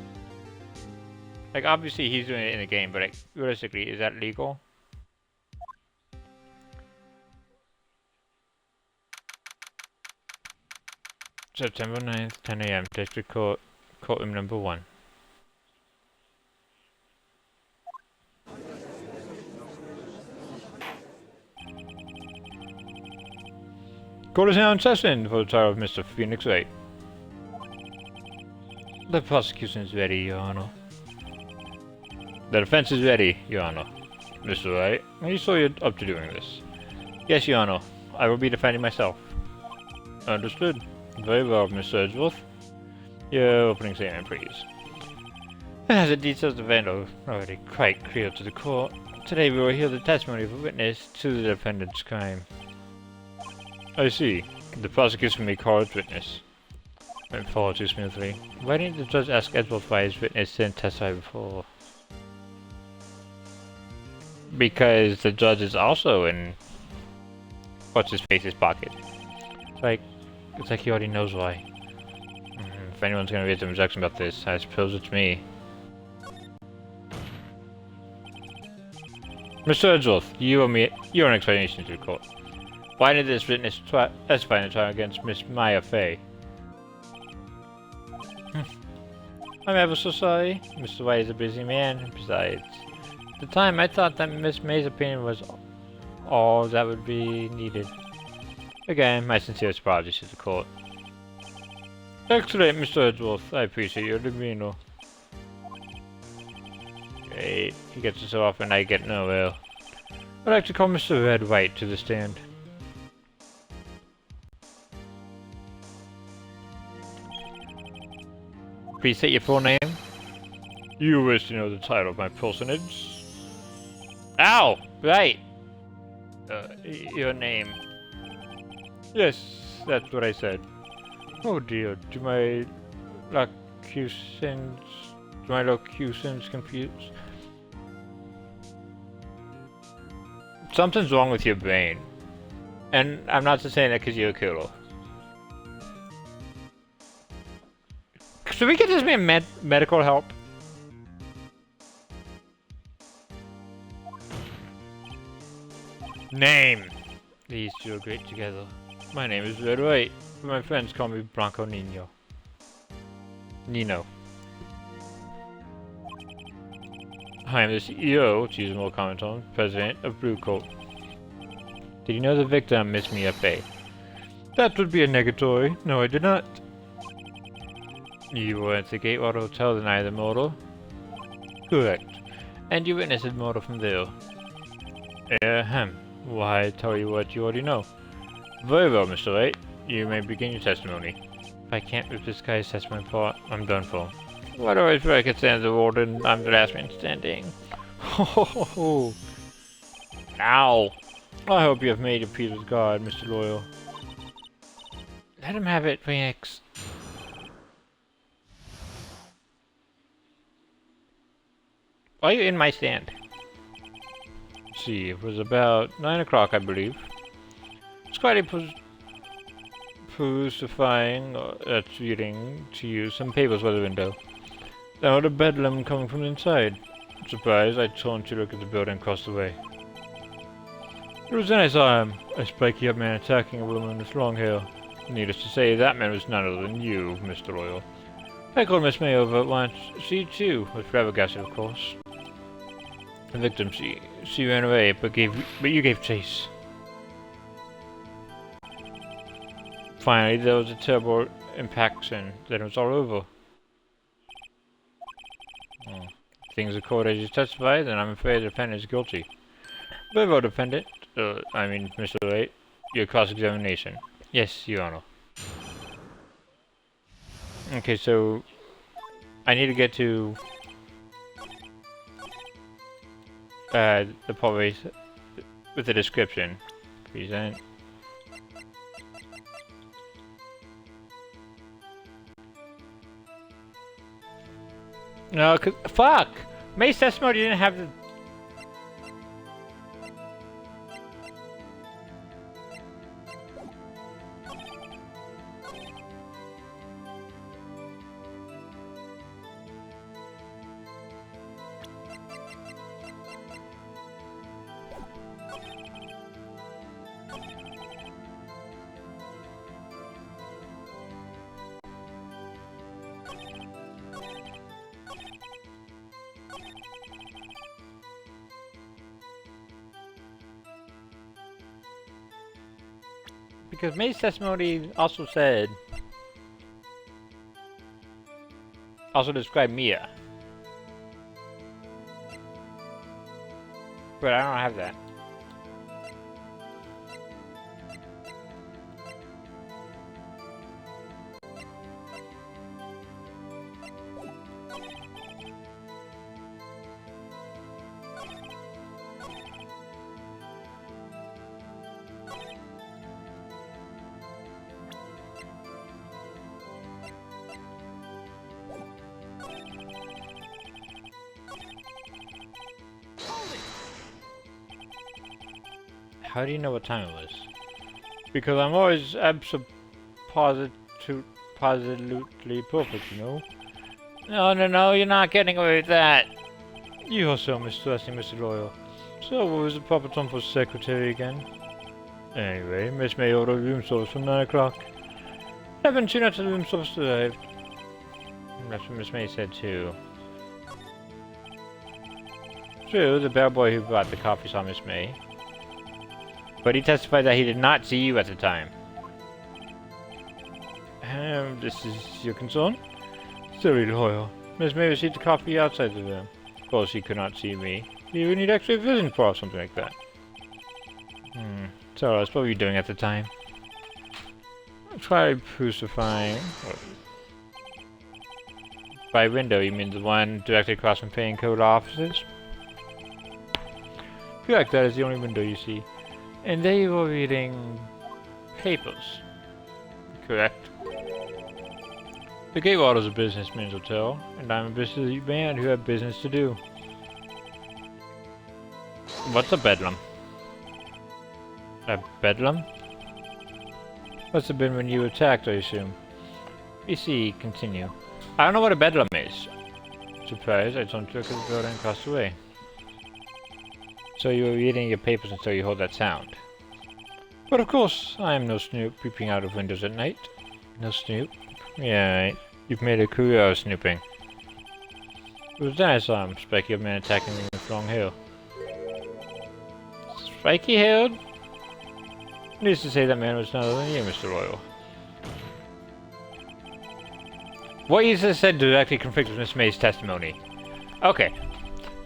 S1: Like, obviously he's doing it in the game, but like, realistically, is that legal? September 9th, 10 AM, District Court, Courtroom number 1. Court is now in session for the trial of Mr. Phoenix Wright. The prosecution is ready, Your Honor. The defense is ready, Your Honor. Mr. Wright, are you sure you're up to doing this? Yes, Your Honor. I will be defending myself. Understood. Very well, Mr. Edgeworth. Your opening statement, please. As the details of the event are already quite clear to the court, today we will hear the testimony of a witness to the defendant's crime. I see. The prosecution may call its witness. Went forward too smoothly. Why didn't the judge ask Edgeworth why his witness didn't testify before? Because the judge is also in what's-his-face's pocket. It's like he already knows why. If anyone's gonna raise an objection about this, I suppose it's me. Mr. Edgeworth, you owe an explanation to the court. Why did this witness testify in the trial against Miss Maya Fey? I'm ever so sorry. Mr. White is a busy man, besides. At the time, I thought that Miss May's opinion was all that would be needed. Again, my sincerest apologies to the court. Excellent, Mr. Edgeworth. I appreciate your demeanor. Great. He gets it so often I get nowhere. I'd like to call Mr. Red White to the stand. Please state your full name. You wish to know the title of my personage? Ow! Right! Your name. Yes, that's what I said. Oh dear, do my locutions confused? Something's wrong with your brain. And I'm not just saying that because you're a killer. Should we get this man medical help? Name! These two are great together. My name is Red Wright, but my friends call me Blanco Nino. I am the CEO, to use a more common tone, president of Blue Coat. Did you know the victim, Miss Mia Fey? That would be a negatory. No, I did not. You were at the Gatewater Hotel the night of the murder? Correct. And you witnessed the murder from there? Ahem. Why, I tell you what you already know. Very well, Mr. Wright. You may begin your testimony. If I can't rip this guy's testimony apart, I'm done for. Why do I feel like it's the end of the world and I'm the last man standing? Ho ho ho ho! Ow! I hope you have made your peace with God, Mr. Loyal. Let him have it, Phoenix. Why are you in my stand? Let's see, it was about 9 o'clock, I believe. Scotty pusifying that's reading to you some papers by the window. There was a bedlam coming from inside. Surprised, I turned to look at the building across the way. It was then I saw him, a spiky-up man attacking a woman with long hair. Needless to say, that man was none other than you, Mr. Loyal. I called Miss May over at once. She, too, was flabbergasted, of course. The victim, she ran away, but you gave chase. Finally, there was a terrible impact, and then it was all over. Things are court as you testify, then I'm afraid the defendant is guilty. Very well, defendant. Mr. Wright, your cross-examination. Yes, Your Honor. Okay, so I need to get to the part with the description. Present. No, cause fuck! May's testimony didn't have the. Because May's testimony also described Mia. But I don't have that. How do you know what time it was? Because I'm always positively perfect, you know? No, you're not getting away with that. You are so mistrusting, Mr. Loyal. So, what was the proper time for secretary again? Anyway, Miss May ordered room service for 9 o'clock. 7 soon after the room service arrived. That's what Miss May said too. True, the bellboy who brought the coffee saw Miss May. But he testified that he did not see you at the time. This is your concern? Silly Loyal. Miss May received the coffee outside the room. Of course, he could not see me. You would need extra vision for or something like that. So that's what were you doing at the time? Try crucifying. By window, you mean the one directly across from paying code offices? Correct, that is the only window you see. And they were reading papers. Correct. The Gatewater is a businessman's hotel, and I'm a busy man who have business to do. What's a bedlam? A bedlam? Must have been when you attacked, I assume. PC, continue. I don't know what a bedlam is. Surprised, I don't look at the building across the way. So you were reading your papers until you heard that sound. But of course, I am no snoop peeping out of windows at night. No snoop? Yeah, right. You've made a career of snooping. It was then I saw him, spiky man attacking me with long hair. Spiky haired? Needless to say that man was none other than you, Mr. Royal. What you just said directly conflicts with Miss May's testimony. Okay.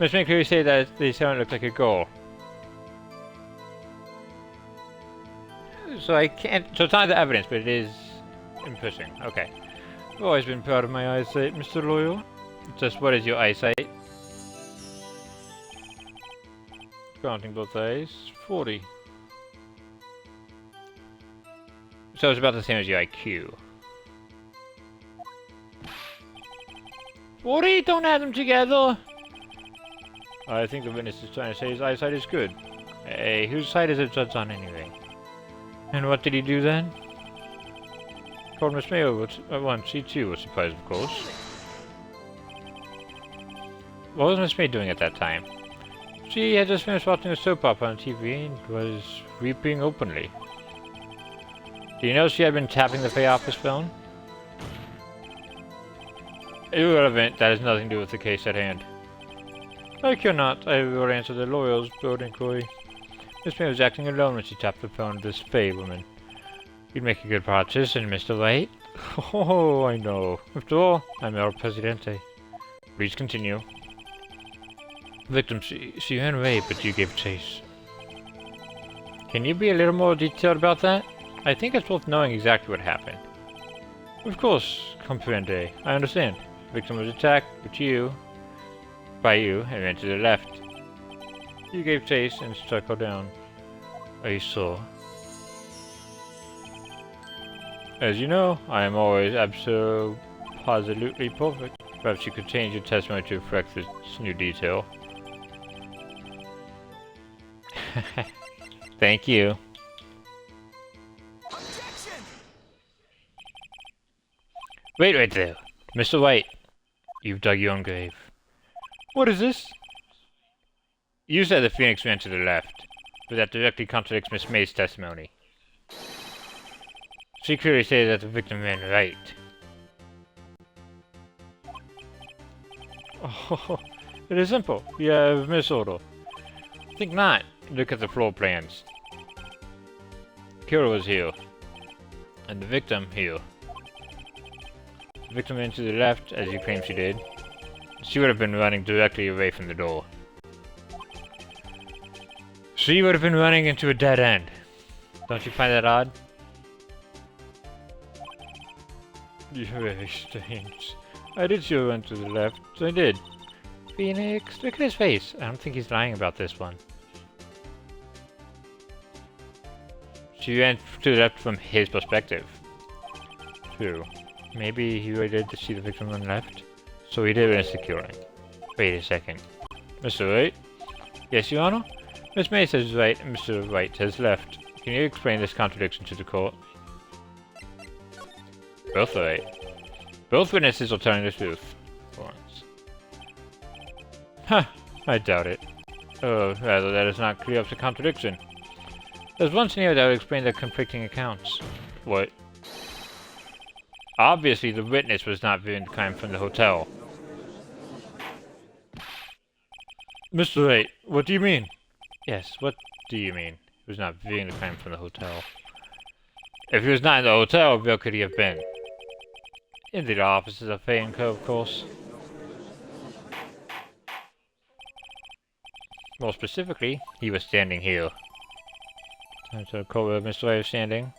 S1: Miss May clearly said that the sound looked like a girl. So I can't... So it's not the evidence, but it is impressing. Okay. I've always been proud of my eyesight, Mr. Loyal. Just what is your eyesight? Counting both eyes. 40. So it's about the same as your IQ. 40? Don't add them together! I think the witness is trying to say his eyesight is good. Hey, whose side is it judged on anyway? And what did he do then? Called Miss May over at once. She too was surprised, of course. What was Miss May doing at that time? She had just finished watching a soap opera on TV and was weeping openly. Do you know she had been tapping the pay office phone? Irrelevant, that has nothing to do with the case at hand. Like or not, I will answer the lawyer's broad inquiry. Miss May was acting alone when she tapped the phone of this Fey woman. You'd make a good partisan, Mr. Wright. Oh, I know. After all, I'm El Presidente. Please continue. Victim, she ran away, but you gave chase. Can you be a little more detailed about that? I think it's worth knowing exactly what happened. Of course, comprende. I understand. Victim was attacked, but by you, and ran to the left. You gave chase and struck her down. Are you sure? As you know, I am always absolutely perfect. Perhaps you could change your testimony to reflect this new detail. Thank you.
S2: Objection!
S1: Wait right there. Mr. White, you've dug your own grave. What is this? You said the Phoenix ran to the left, but that directly contradicts Miss May's testimony. She clearly said that the victim ran right. Oh, it is simple. You have misorder. Think not. Look at the floor plans. The killer was here, and the victim here. The victim ran to the left, as you claim she did. She would have been running directly away from the door. She would have been running into a dead end. Don't you find that odd? Very strange. I did see her run to the left, so I did. Phoenix, look at his face. I don't think he's lying about this one. She ran to the left from his perspective. True. Maybe he waited to see the victim run left, so he did witness the killing. Wait a second. Mr. Wright? Yes, Your Honor? Miss May says right and Mr. Wright says left. Can you explain this contradiction to the court? Both are right. Both witnesses are telling the truth. For once. Huh, I doubt it. Oh, rather that is not clear up the contradiction. There's one scenario that would explain the conflicting accounts. What? Obviously the witness was not viewing the crime from the hotel. Mr. Wright, what do you mean? Yes, what do you mean? He was not viewing the crime from the hotel. If he was not in the hotel, where could he have been? In the offices of Fay & Co, of course. More specifically, he was standing here. Time to call where Mr. Wright was standing.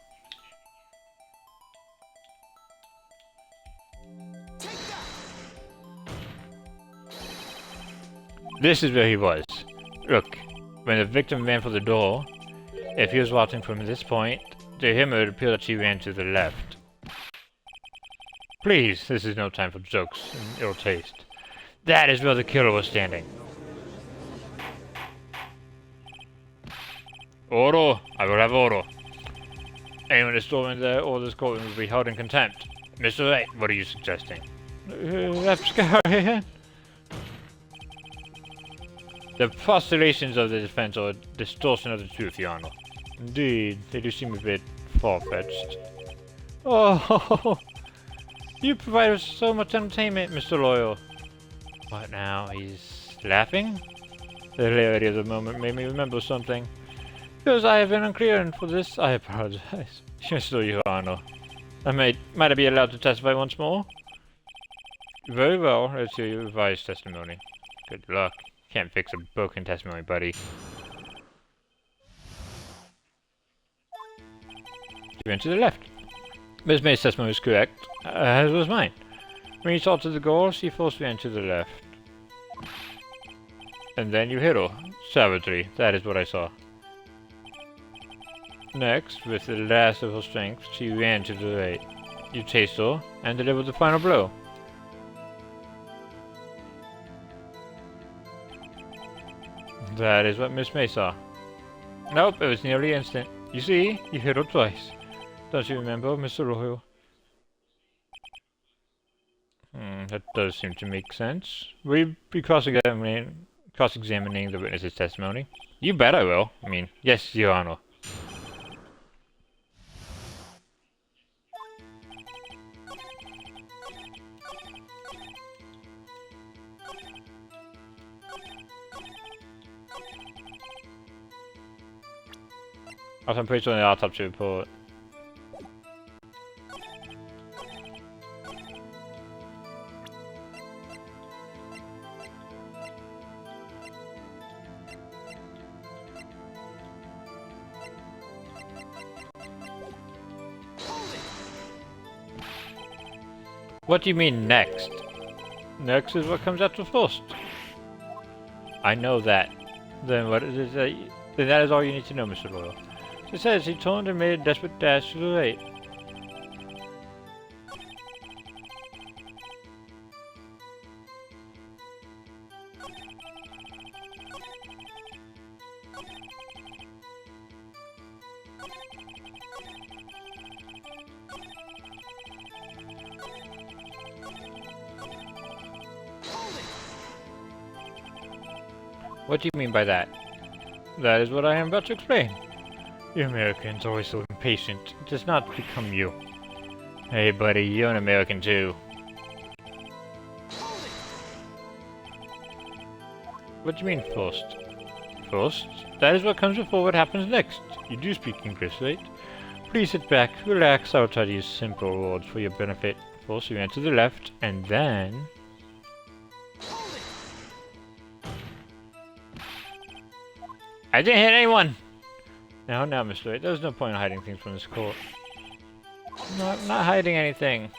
S1: This is where he was. Look, when the victim ran for the door, if he was watching from this point, to him it would appear that she ran to the left. Please, this is no time for jokes and ill taste. That is where the killer was standing. Order! I will have order. Anyone who stormed there or this courtroom will be held in contempt. Mr. Wright, what are you suggesting? Left sky. The postulations of the defense are a distortion of the truth, Your Honor. Indeed, they do seem a bit far-fetched. Oh, you provide us so much entertainment, Mr. Loyal. What now? He's laughing? The hilarity of the moment made me remember something. Because I have been unclear, and for this I apologize. Yes, Your Honor. Might I be allowed to testify once more? Very well. Let's hear your revised testimony. Good luck. Can't fix a broken testimony, buddy. You went to the left. Ms. May's testimony was correct, as was mine. When you saw to the goal, she forced me to the left. And then you hit her. Savagery. That is what I saw. Next, with the last of her strength, she ran to the right. You chased her, and delivered the final blow. That is what Miss May saw. Nope, it was nearly instant. You see, you hit her twice. Don't you remember, Mr. Royal? That does seem to make sense. Will you be cross-examining the witness's testimony? You bet I will. I mean, yes, Your Honor. Also, I'm pretty sure in the autopsy report. What do you mean next? Next is what comes after first. I know that. Then what is that? Then that is all you need to know, Mr. Royal. It says he turned and made a desperate dash to the right. What do you mean by that? That is what I am about to explain. You Americans are always so impatient. It does not become you. Hey buddy, you're an American too. What do you mean first? First? That is what comes before what happens next. You do speak English, right? Please sit back, relax, I'll try to use simple words for your benefit. First you enter the left, and then... I didn't hit anyone! Now, Mr. Wright, there's no point in hiding things from this court. Not hiding anything.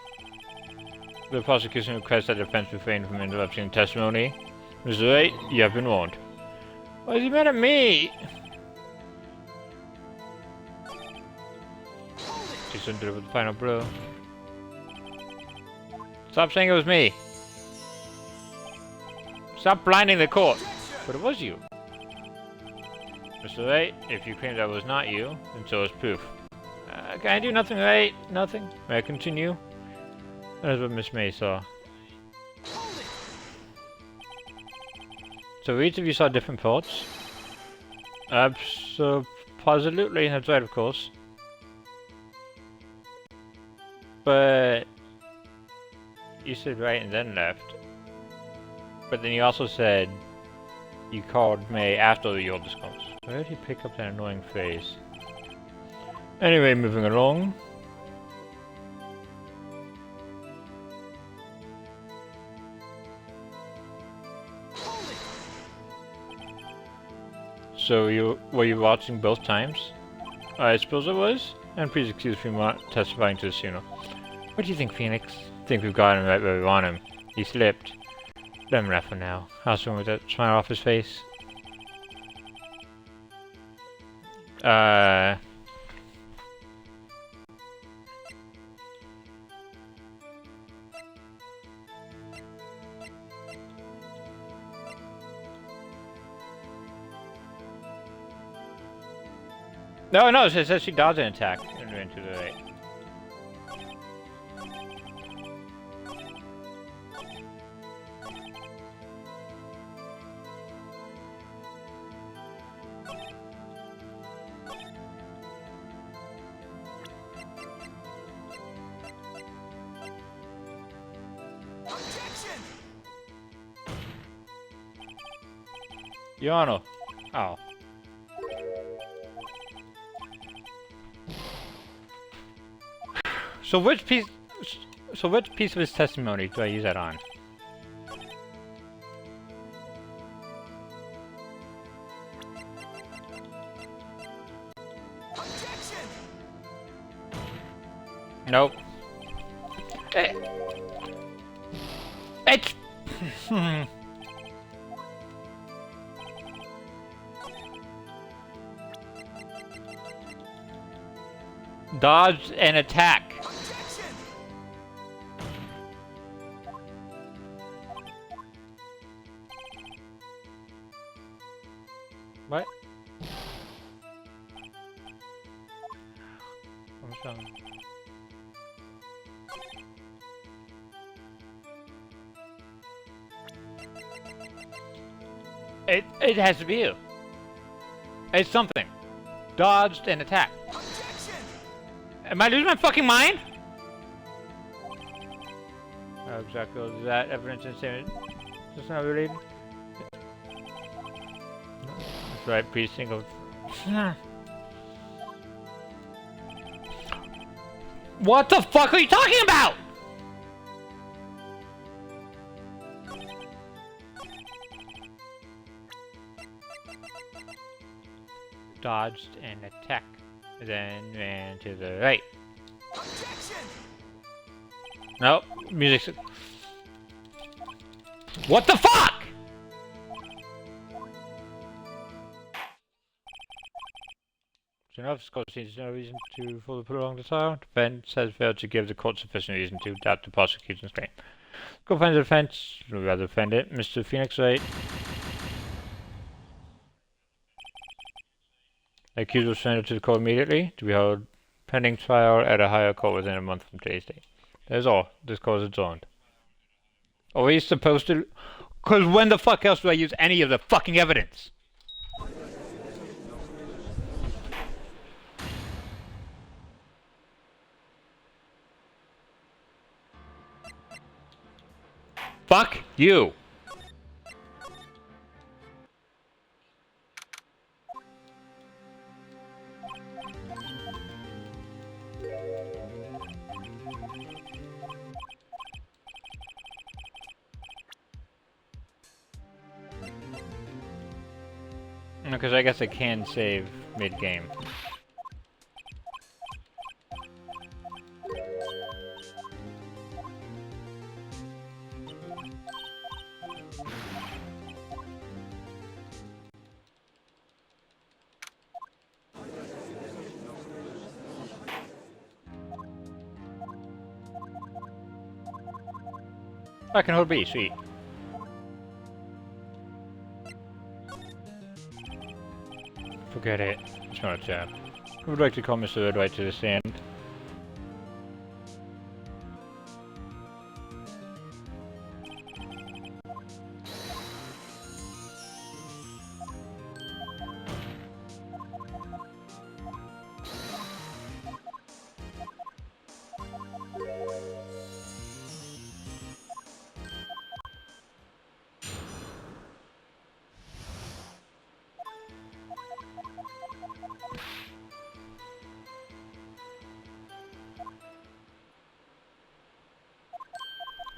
S1: The prosecution requests that the defense refrain from interrupting testimony. Mr. Wright, you have been warned. Why is he mad at me? She shouldn't deliver the final blow. Stop saying it was me. Stop blinding the court. But it was you. Mr. Wright, if you claim that was not you, then so is proof. Can I do nothing right? Nothing? May I continue? That is what Miss May saw. So each of you saw different parts? Absolutely, that's right, of course. But... you said right and then left. But then you also said... you called May after the old discounts. Where did he pick up that annoying phrase? Anyway, moving along. So were you watching both times? I suppose I was. And please excuse me for testifying to this sooner. What do you think, Phoenix? Think we've got him right where we want him. He slipped. Let him laugh for now. How's someone with that smile off his face? No, it says she dodged an attack and ran to the right. Your Honor. Oh. So which piece of his testimony do I use that on?
S2: Objection!
S1: Nope. It's dodge and attack.
S2: Objection!
S1: What? I'm sorry. It has to be you. It's something. Dodged and attacked.
S2: Objection!
S1: Am I losing my fucking mind? Oh, exactly. Is that evidence and statement? That's not related. That's right. Please think of. What the fuck are you talking about? Dodged and attack. Then ran to the right.
S2: Objection!
S1: Nope. Music. What the fuck? So enough, Scott sees no reason to fully prolong the trial. Defense has failed to give the court sufficient reason to doubt the prosecution's claim. Go find the defense. We'd rather defend it. Mr. Phoenix, right? The accused was surrendered to the court immediately to be held pending trial at a higher court within a month from today's date. That is all. This court is adjourned. Are we supposed to? Because when the fuck else do I use any of the fucking evidence? Fuck you. Because I guess I can save mid-game. I can hold B, sweet. Forget it. It's not a job. I would like to call Mr. Wright to the stand.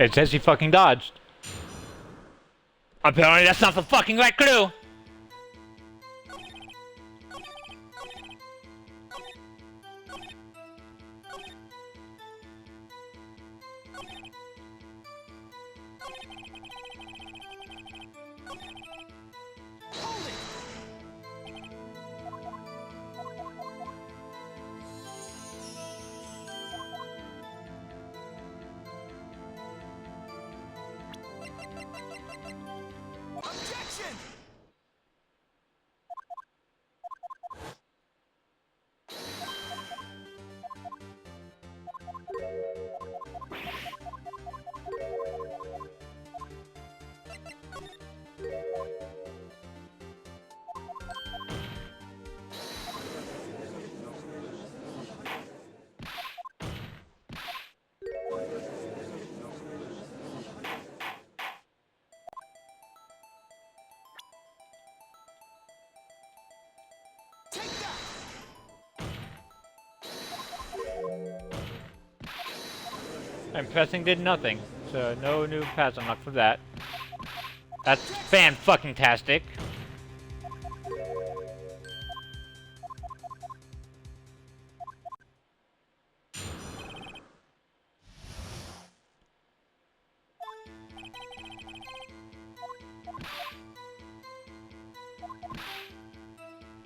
S1: It says he fucking dodged. Apparently that's not the fucking right clue.
S2: Hold it! Objection!
S1: And pressing did nothing, so no new paths unlocked for that. That's fan-fucking-tastic.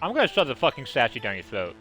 S1: I'm gonna shove the fucking statue down your throat.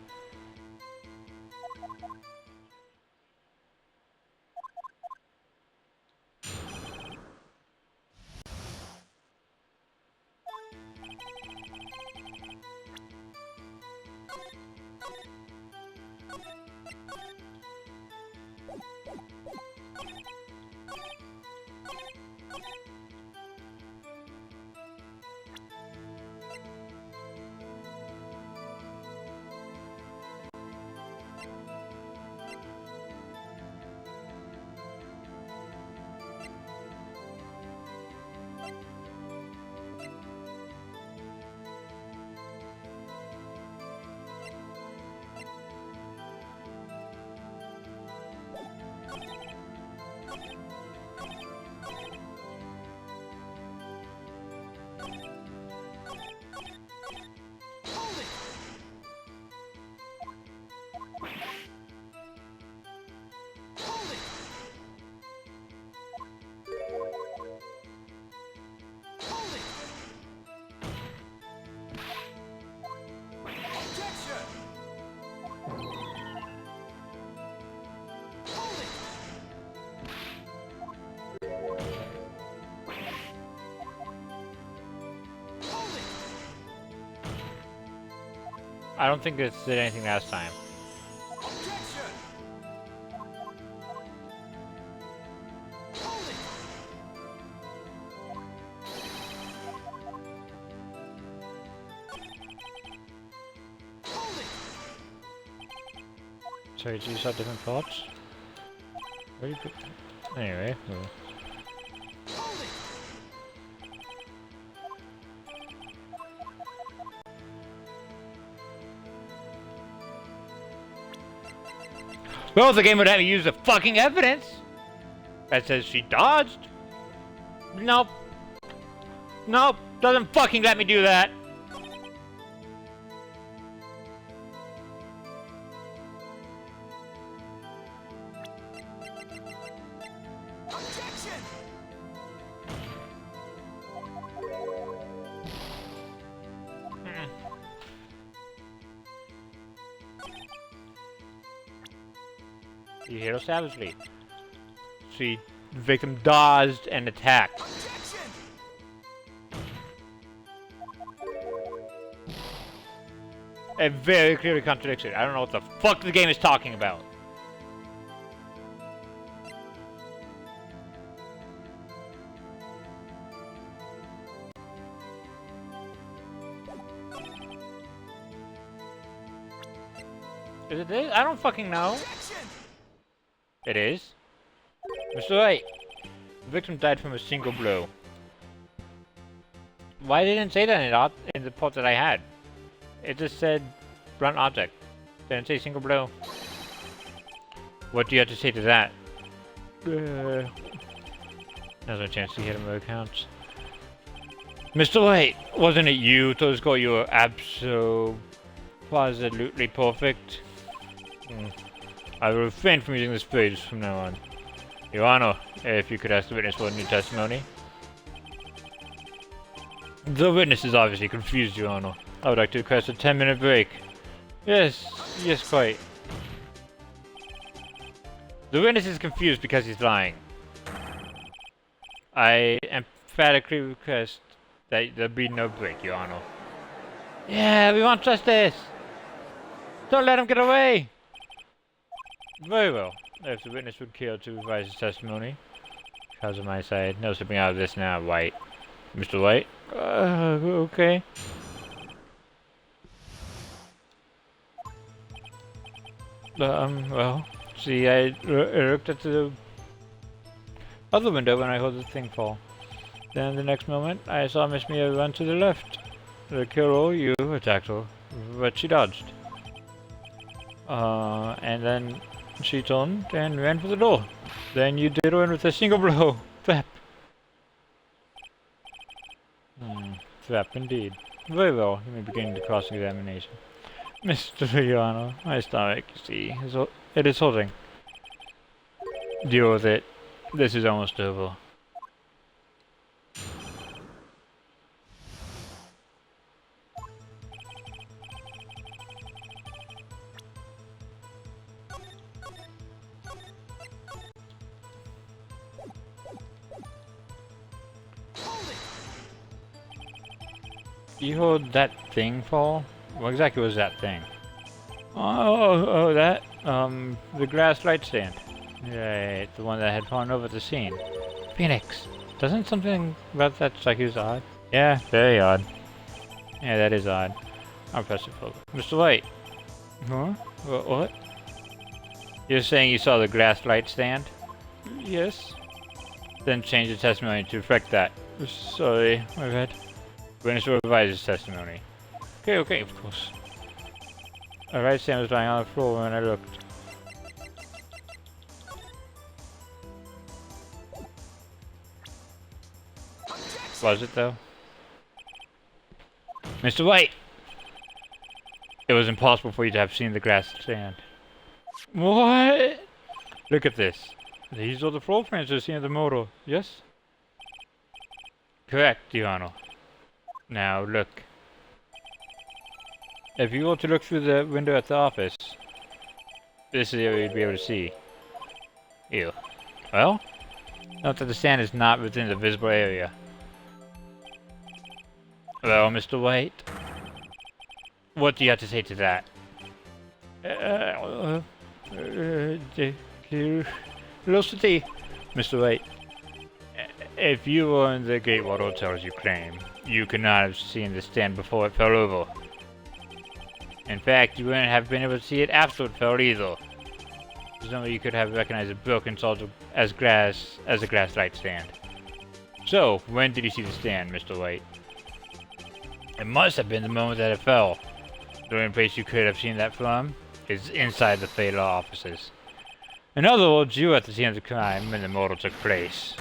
S2: Hold it. Hold it. Hold it. Objection. Hold it. Hold it.
S1: I don't think this did anything last time.
S2: Objection. Hold it. Hold it.
S1: Sorry, do you have different thoughts? Where you put... Anyway, well.
S2: Hold it.
S1: Well, the game would have me use the fucking evidence that says she dodged. Nope. Nope. Doesn't fucking let me do that.
S2: Objection.
S1: You hit her savagely. The victim dodged and attacked.
S2: Objection.
S1: It very clearly contradicts it. I don't know what the fuck the game is talking about. Is it this? I don't fucking know.
S2: Objection.
S1: It is. Mr. Wright, the victim died from a single blow. Why didn't it say that in the part that I had? It just said blunt object. Didn't say single blow. What do you have to say to that? Now's my chance to hit him with accounts. Mr. Wright, wasn't it you told us you were absolutely perfect? I will refrain from using this phrase from now on. Your Honor, if you could ask the witness for a new testimony. The witness is obviously confused, Your Honor. I would like to request a 10-minute break. Yes, quite. The witness is confused because he's lying. I emphatically request that there be no break, Your Honor. Yeah, we want justice! Don't let him get away! Very well. If the witness would care to revise his testimony. Because of my side. No slipping out of this now, White. Mr. White? Okay. Well, see, I looked at the other window when I heard the thing fall. Then the next moment, I saw Miss Mia run to the left. The killer, you attacked her, but she dodged. And then she turned and ran for the door. Then you did win with a single blow. Thwap. Thwap indeed. Very well, you may begin the cross-examination. Mr. Yano, my stomach, you see, it is holding. Deal with it. This is almost over. You heard that thing fall? What exactly was that thing? Oh, that, the grass light stand. Right, the one that had fallen over the scene. Phoenix, doesn't something about that strike you as odd? Yeah, very odd. Yeah, that is odd. I'll press it forward. Mr. White. Huh? What? You're saying you saw the grass light stand? Yes. Then change the testimony to reflect that. Sorry, my bad. Witness will revise his testimony. Okay, of course. A right stand was lying on the floor when I looked. Was it though? Mr. White! It was impossible for you to have seen the grass stand. What? Look at this. These are the floor prints you've seen of the motor, yes? Correct, Your Honor. Now look. If you were to look through the window at the office, this is the area you'd be able to see. Ew. Well, note that the stand is not within the visible area. Well, Mr. White, what do you have to say to that? Velocity, Mr. White. If you were in the Great Wall Hotel as you claim, you could not have seen the stand before it fell over. In fact, you wouldn't have been able to see it after it fell either. There's no way you could have recognized a broken salt as a grass light stand. So, when did you see the stand, Mr. White? It must have been the moment that it fell. The only place you could have seen that from is inside the fatal offices. In other words, you were at the scene of the crime when the murder took place.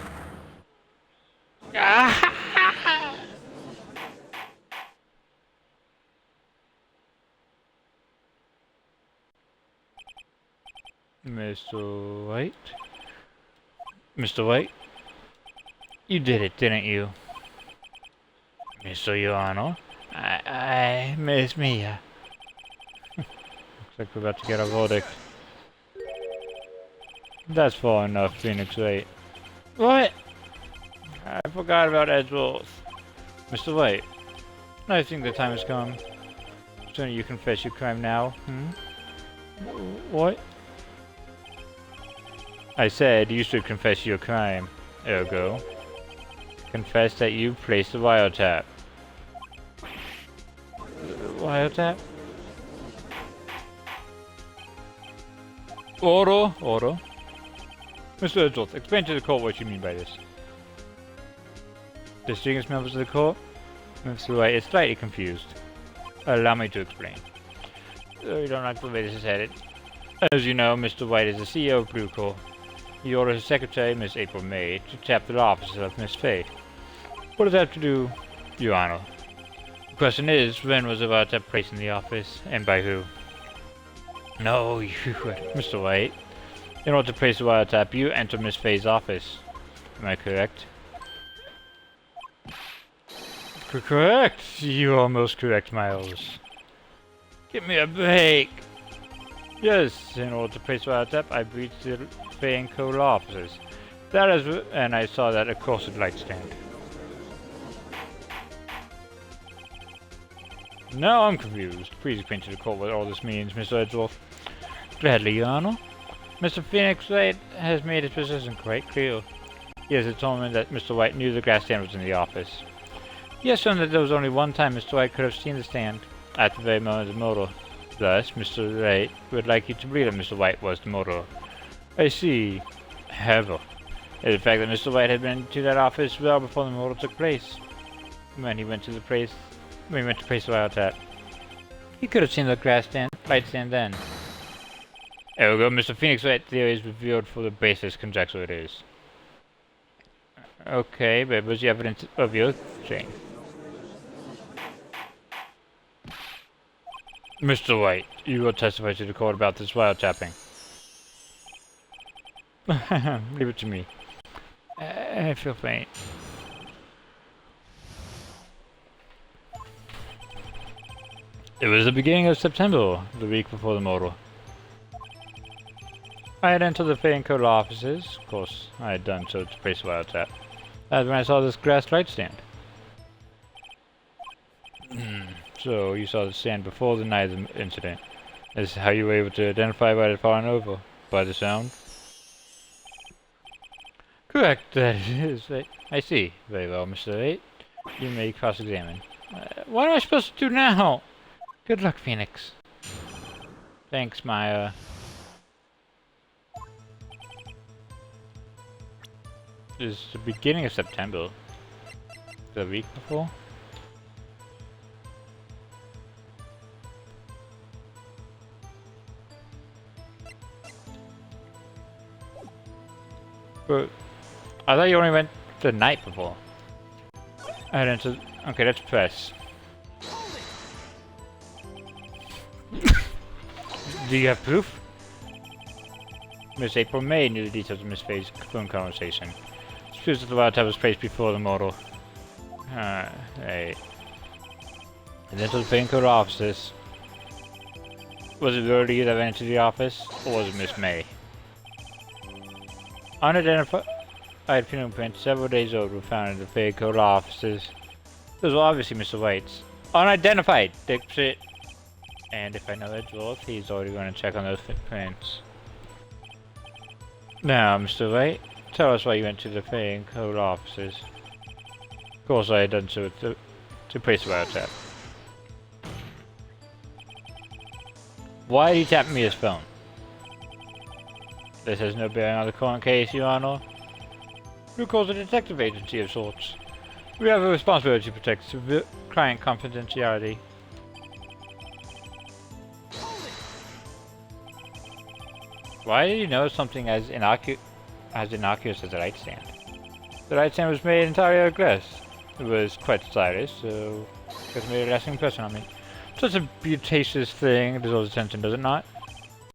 S1: Mr. White? Mr. White? You did it, didn't you? Mr. Yano? I miss Mia. Looks like we're about to get a verdict. That's far enough, Phoenix Wright. What? I forgot about Edgeworth. Mr. White, I think the time has come. Shouldn't you confess your crime now? What? I said you should confess your crime. Ergo, confess that you placed the wiretap. Wiretap? Order. Mr. Edgeworth, explain to the court what you mean by this. Distinguished members of the court, Mr. Wright is slightly confused. Allow me to explain. You don't like the way this is headed. As you know, Mr. White is the CEO of Blue Corps. He ordered his secretary, Miss April May, to tap the office of Miss Faye. What does that have to do, Your Honor? The question is, when was the wiretap placed in the office, and by who? No, you, Mr. White. In order to place the wiretap, you enter Miss Faye's office. Am I correct? Correct! You are most correct, Miles. Give me a break! Yes, in order to place the wiretap, I breached the Faye and Co. law offices. That is, and I saw that across the light stand. Now I'm confused. Please explain to the court what all this means, Mr. Edgeworth. Gladly, Your Honor. Mr. Phoenix Wright has made his position quite clear. He has determined that Mr. White knew the grass stand was in the office. He has shown that there was only one time Mr. White could have seen the stand, at the very moment of the murder. Thus, Mr. Wright would like you to believe that Mr. White was the murderer. I see. However, the fact that Mr. White had been to that office well before the murder took place. When he went to place the wiretap, he could have seen the light stand then. There we go, Mr. Phoenix Wright theory is revealed for the basis conjecture it is. Okay, but what's the evidence of your thing? Mr. White, you will testify to the court about this wiretapping. Leave it to me. I feel faint. It was the beginning of September, the week before the murder. I had entered the Fame Code offices. Of course, I had done so to place a wiretap. That's when I saw this grass light stand. So, you saw the stand before the night of the incident. This is how you were able to identify what had fallen over. By the sound? Correct, that is. I see. Very well, Mr. 8. You may cross-examine. What am I supposed to do now? Good luck, Phoenix. Thanks, Maya. It's the beginning of September. The week before? But I thought you only went the night before. I didn't. Okay, let's press. Do you have proof? Miss April May knew the details of Miss Faye's phone conversation. She proves that the wiretap was placed before the model. Hey. And into the Fame Code offices. Was it really you that went into the office, or was it Miss May? Unidentified fingerprints several days old were found in the Fame Code offices. Those were obviously Mr. White's. Unidentified, dipshit. And if I know that Joel, he's already going to check on those footprints. Now, Mr. Wright, tell us why you went to the Fame Code offices. Of course, I had done so to place the wiretap. Why did he tap me his phone? This has no bearing on the current case, Your Honor. Blue calls a detective agency of sorts. We have a responsibility to protect client confidentiality. Why did you know something as innocuous as the light stand? The light stand was made entirely out of glass. It was quite stylish, so it made a lasting impression on me. Such a beauticious thing deserves attention, does it not?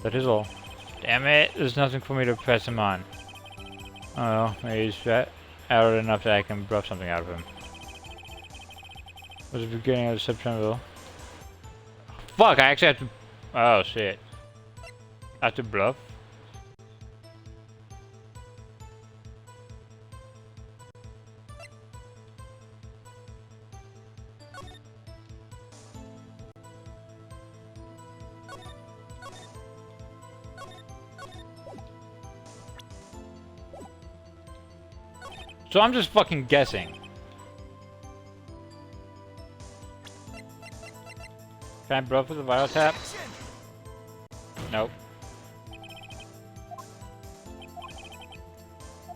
S1: That is all. Damn it, there's nothing for me to press him on. Oh well, maybe he's arrogant enough that I can bluff something out of him. It was the beginning of September. Fuck, I actually have to... Oh shit. I have to bluff? So I'm just fucking guessing. Can I bluff with a wiretap? Nope.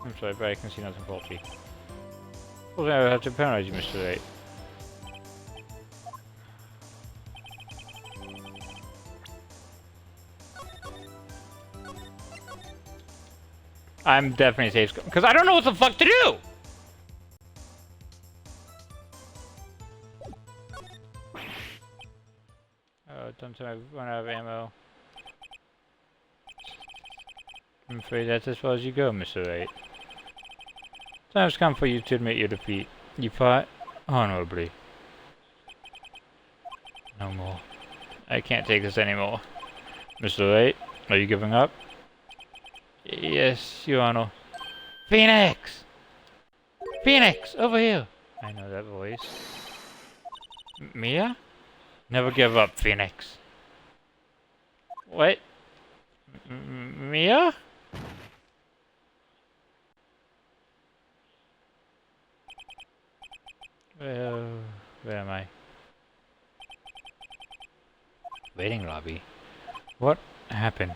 S1: I'm sorry, but I can see nothing faulty. Well, I have to penalize you, Mr. 8. I'm definitely safe because I don't know what the fuck to do. Don't tell me I run out of ammo. I'm afraid that's as far as you go, Mr. 8. Time's come for you to admit your defeat. You fought honorably. No more. I can't take this anymore. Mr. 8, are you giving up? Yes, Your Honor. Phoenix! Phoenix! Over here! I know that voice. Mia? Never give up, Phoenix. What? Mia? Where am I? Waiting lobby. What happened?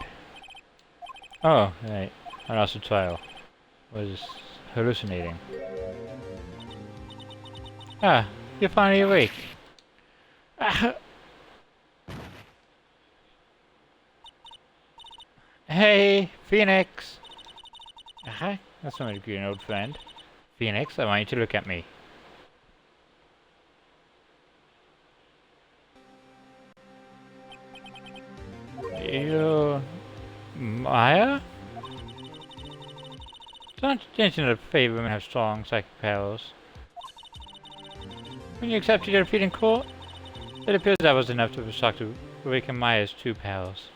S1: Oh, right. I lost the trial. Was hallucinating. Ah, you're finally awake. Ah. Hey, Phoenix! Hi, that's not a good old friend. Phoenix, I want you to look at me. You... Maya? Don't mention that favor women have strong psychic powers. When you accept your defeat in court, it appears that was enough to shock to awaken Maya's true powers.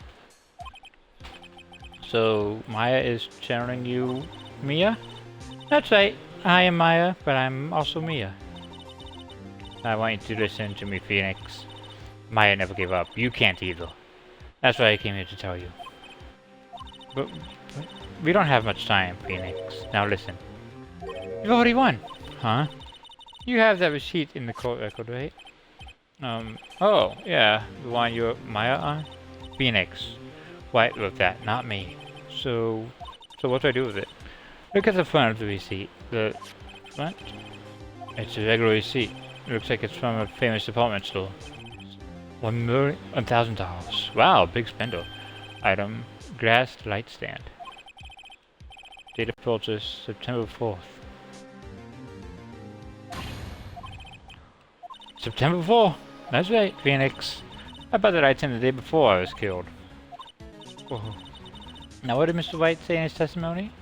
S1: So, Maya is channeling you, Mia? That's right, I am Maya, but I'm also Mia. I want you to listen to me, Phoenix. Maya never gave up. You can't either. That's why I came here to tell you. But we don't have much time, Phoenix. Now listen. You've already won. Huh? You have that receipt in the court record, right? Oh, yeah. The one you're Maya on? Phoenix. Wright wrote that, not me. So what do I do with it? Look at the front of the receipt. The front? It's a regular receipt. It looks like it's from a famous department store. $1,000. Wow, big spender. Item, glass light stand. Date of purchase, September 4th. September 4th! That's right, Phoenix. I bought that item the day before I was killed. Whoa. Now what did Mr. Wright say in his testimony?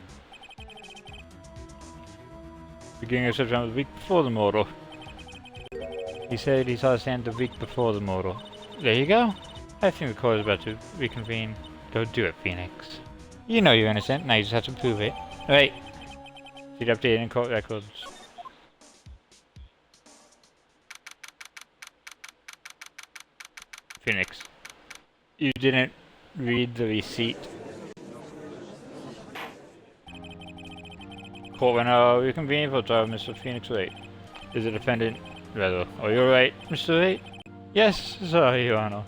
S1: Beginning of September, the week before the murder. He said he saw the stand the week before the murder. There you go. I think the court is about to reconvene. Go do it, Phoenix. You know you're innocent, now you just have to prove it. Alright. See the updated in court records. Phoenix. You didn't read the receipt. Court will now reconvene for trial, Mr. Phoenix Wright. Is the defendant rather? Oh, you're right, Mr. Wright? Yes, sorry, Your Honor.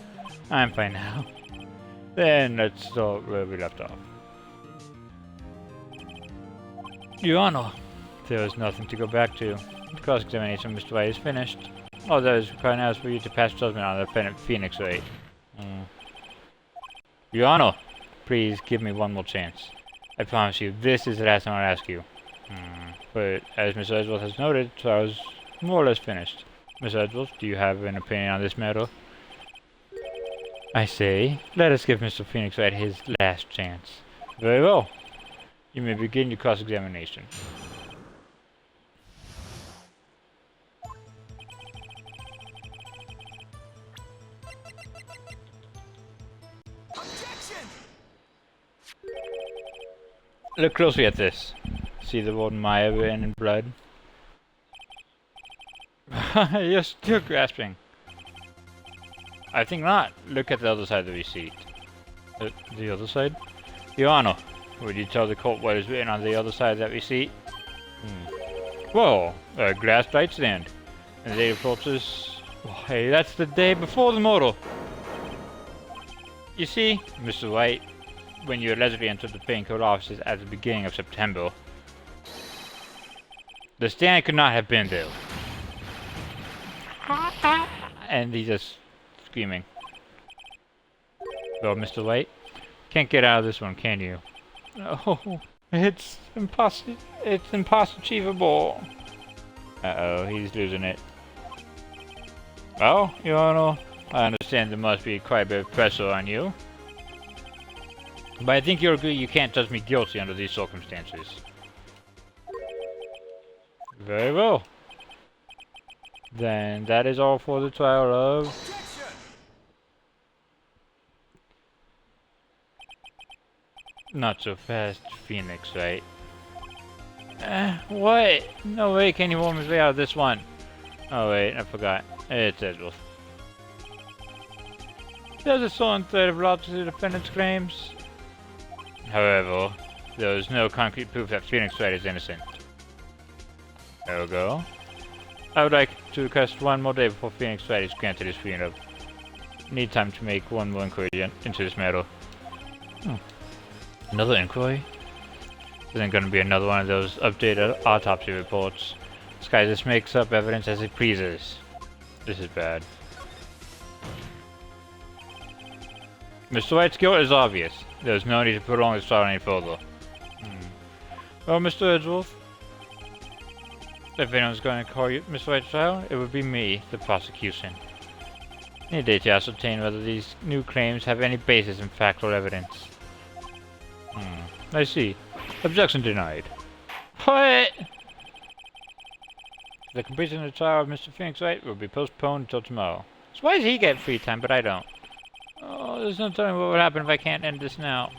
S1: I'm fine now. Then let's start where we left off. Your Honor, there is nothing to go back to. The cross-examination of Mr. Wright is finished. All that is required now is for you to pass judgment on the defendant Phoenix Wright. Your Honor, please give me one more chance. I promise you, this is the last time I'll ask you. But as Mr. Edwards has noted, so I was more or less finished. Mr. Edwards, do you have an opinion on this matter? I say, let us give Mr. Phoenix Wright his last chance. Very well. You may begin your cross-examination.
S2: Objection!
S1: Look closely at this. See the word Maya written in blood? You're still grasping. I think not. Look at the other side of the receipt. The other side? Your Honor, would you tell the court what is written on the other side of that receipt? Whoa, a glass light stand. And the date of purchase... Hey, that's the day before the murder. You see, Mr. Wright, when you allegedly entered the paying code offices at the beginning of September, the stand could not have been there. And he's just screaming. Well, Mr. Wright, can't get out of this one, can you? Oh, it's impossible. It's impossible. Uh-oh, he's losing it. Well, Your Honor, I understand there must be quite a bit of pressure on you. But I think you'll agree you can't judge me guilty under these circumstances. Very well. Then that is all for the trial of...
S2: Objection!
S1: Not so fast, Phoenix, right? What? No way can you warm his way out of this one. Oh wait, I forgot. It's Edward. There's a certain thread of logic to the defendant's claims. However, there is no concrete proof that Phoenix Wright is innocent. Ergo, I would like to request one more day before Phoenix Wright is granted his freedom. Need time to make one more inquiry into this matter. Another inquiry? Isn't going to be another one of those updated autopsy reports. This guy just makes up evidence as he pleases. This is bad. Mr. White's guilt is obvious. There's no need to prolong this trial any further. Well, Mr. Edgeworth, if anyone's going to call you Mr. White's trial, it would be me, the prosecution. I need to ascertain whether these new claims have any basis in fact or evidence. I see. Objection denied. What? The completion of the trial of Mr. Phoenix Wright will be postponed until tomorrow. So why does he get free time, but I don't? Oh, there's no telling what would happen if I can't end this now.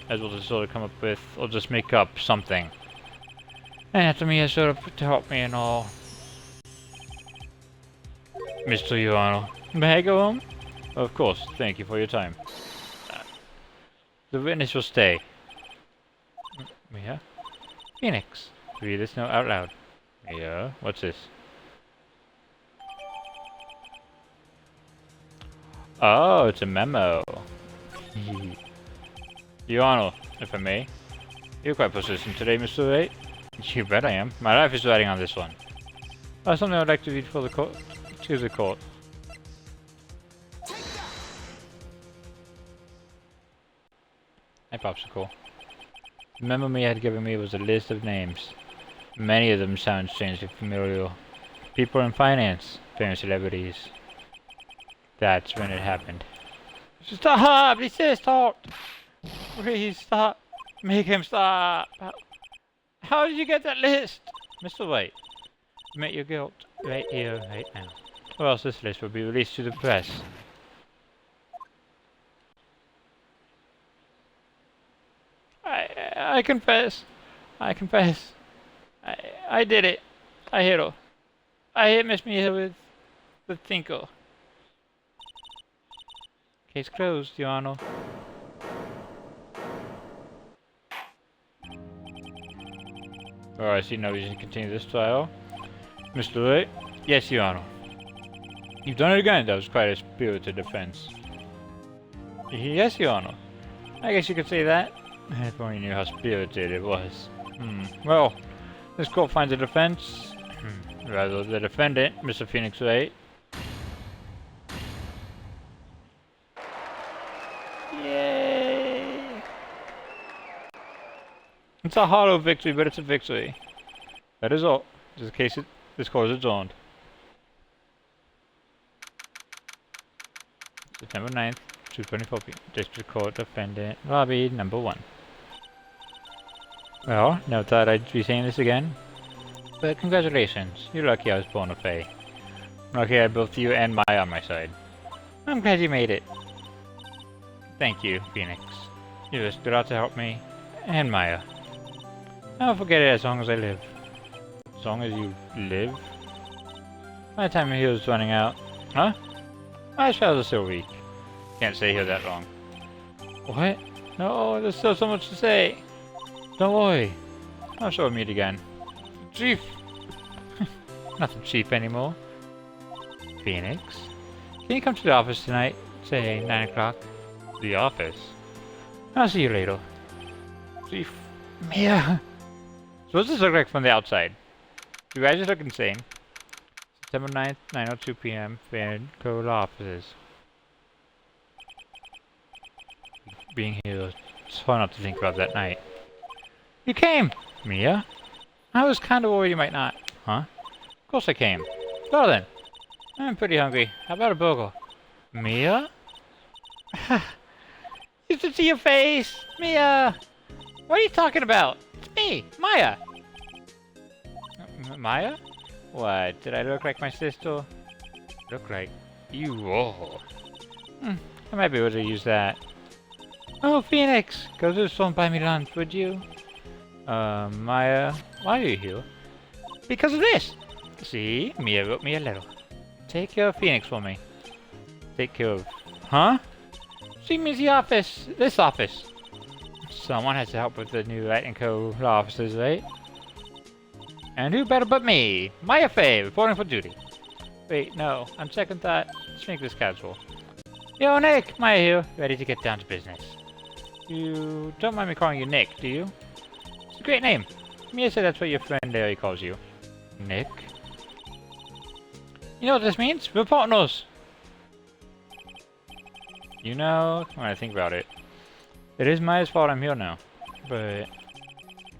S1: As well as sort of come up with, or just make up something. And after me has sort of to help me and all. Mr. Ioano, may I go home? Of course, thank you for your time. The witness will stay. Mia? Phoenix, read this note out loud. Mia, what's this? Oh, it's a memo. Ioano, if I may. You're quite persistent today, Mr. Wright. You bet I am. My life is riding on this one. Something I'd like to read for the court. Excuse the court. Hey, Popsicle. The memo Mia had given me was a list of names. Many of them sound strangely familiar. People in finance, famous celebrities. That's when it happened. Stop! He says stop! Please stop! Make him stop! How did you get that list? Mr. White, admit your guilt right here, right now. Or else this list will be released to the press. I confess. I confess. I did it. I hit her. I hit Miss Mia with the thinker. Case closed, Your Honor. I see no reason to continue this trial. Mr. Wright? Yes, Your Honor. You've done it again. That was quite a spirited defense. Yes, Your Honor. I guess you could say that. If only you knew how spirited it was. Well, this court finds the defense, rather the defendant, Mr. Phoenix Wright. Yay! It's a hollow victory, but it's a victory. That is all. This court is adjourned. September 9th, 2:24 p.m. District Court Defendant Lobby number 1. Well, never thought I'd be saying this again. But congratulations. You're lucky I was born a Fae. Lucky I had both you and Maya on my side. I'm glad you made it. Thank you, Phoenix. You risked a lot to help me. And Maya. I'll forget it as long as I live. As long as you live? My time here is running out. Huh? My spells are still weak. Can't stay here that long. What? No, there's still so much to say. Don't worry. I'll show him meet again. Chief! Nothing cheap anymore. Phoenix? Can you come to the office tonight? Say 9 o'clock. The office? I'll see you later. Chief. Mia! So what's this look like from the outside? You guys just look insane. September 9th, 9:02 p.m. Vanco offices. Being here, it's hard not to think about that night. You came! Mia? I was kind of worried you might not. Huh? Of course I came. Well then. I'm pretty hungry. How about a burger? Mia? You should see your face! Mia! What are you talking about? It's me, Maya! Maya? What? Did I look like my sister? Look like you are. I might be able to use that. Oh, Phoenix! Go to the store and buy me lunch, would you? Maya, why are you here? Because of this! See, Mia wrote me a letter. Take care of Phoenix for me. Take care of... Huh? She means the office. This office. Someone has to help with the new Wright & Co. law offices, right? And who better but me? Maya Faye, reporting for duty. Wait, no. On second thought, let's make this casual. Yo, Nick! Maya here, ready to get down to business. You don't mind me calling you Nick, do you? It's a great name. Mia said that's what your friend Larry calls you. Nick? You know what this means? We're partners! You know, when I think about it, it is my fault I'm here now. But if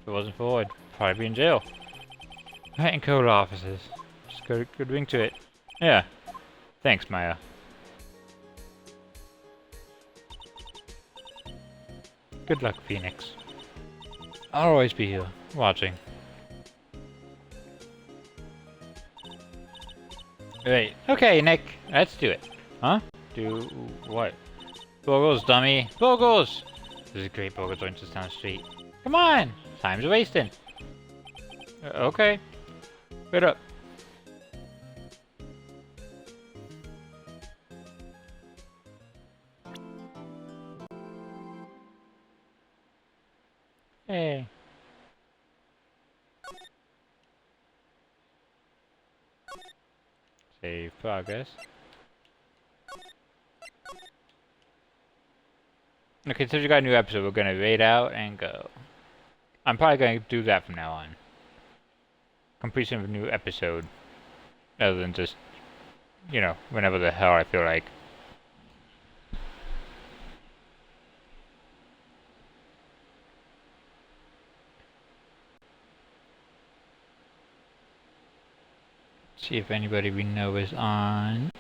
S1: it wasn't for it, I'd probably be in jail. Right in code offices. Just good ring to it. Yeah. Thanks, Maya. Good luck, Phoenix. I'll always be here, watching. Wait. Okay, Nick. Let's do it. Huh? Do what? Bogles, dummy. Bogles! There's a great Bogle joint just down the street. Come on! Time's wasting. Okay. Wait up. Hey. Save progress. Okay, since we got a new episode, we're gonna raid out and go. I'm probably gonna do that from now on. Completion of a new episode. Rather than just, you know, whenever the hell I feel like. See if anybody we know is on.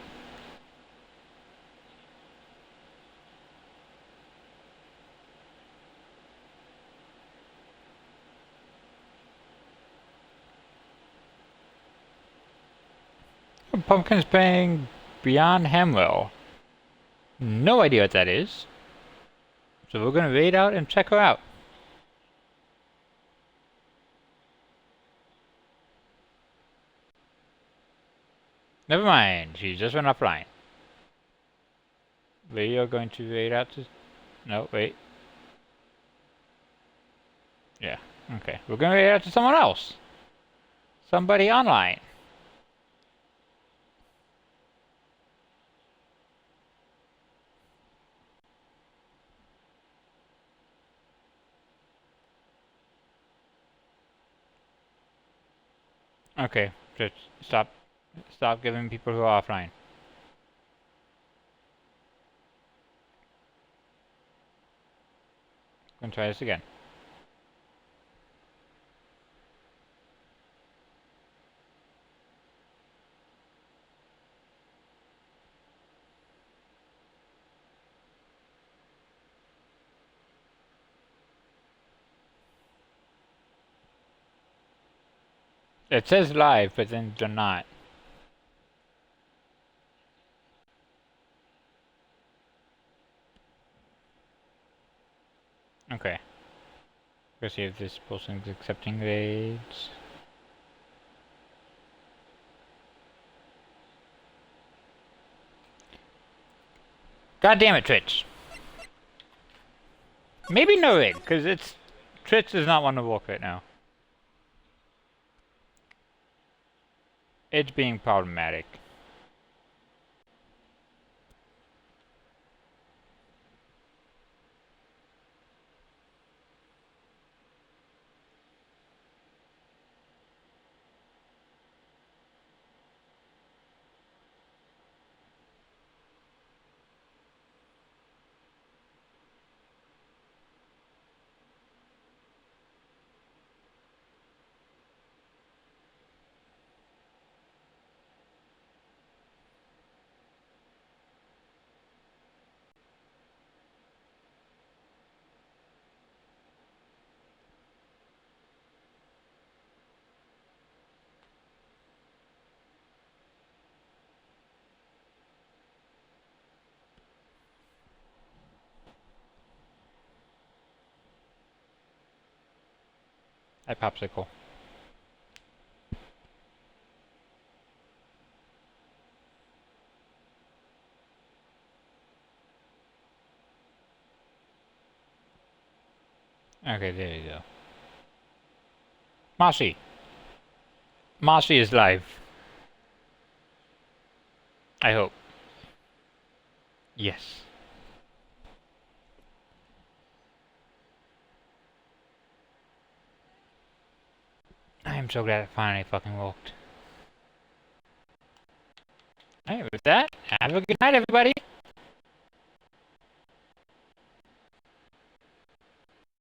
S1: Pumpkin's playing Beyond Hamwell. No idea what that is. So we're gonna raid out and check her out. Never mind, she just went offline. We are going to raid out to... No, wait. Yeah, okay. We're gonna raid out to someone else. Somebody online. Okay, just stop giving people who are offline. Gonna try this again. It says live, but then they're not. Okay. Let's see if this person's accepting raids. God damn it, Twitch. Maybe no raid, because it's... Twitch does not want to work right now. It's being problematic. That popsicle. Okay, there you go. Marcy. Marcy is live. I hope. Yes. I am so glad it finally fucking worked. Alright, with that, have a good night, everybody.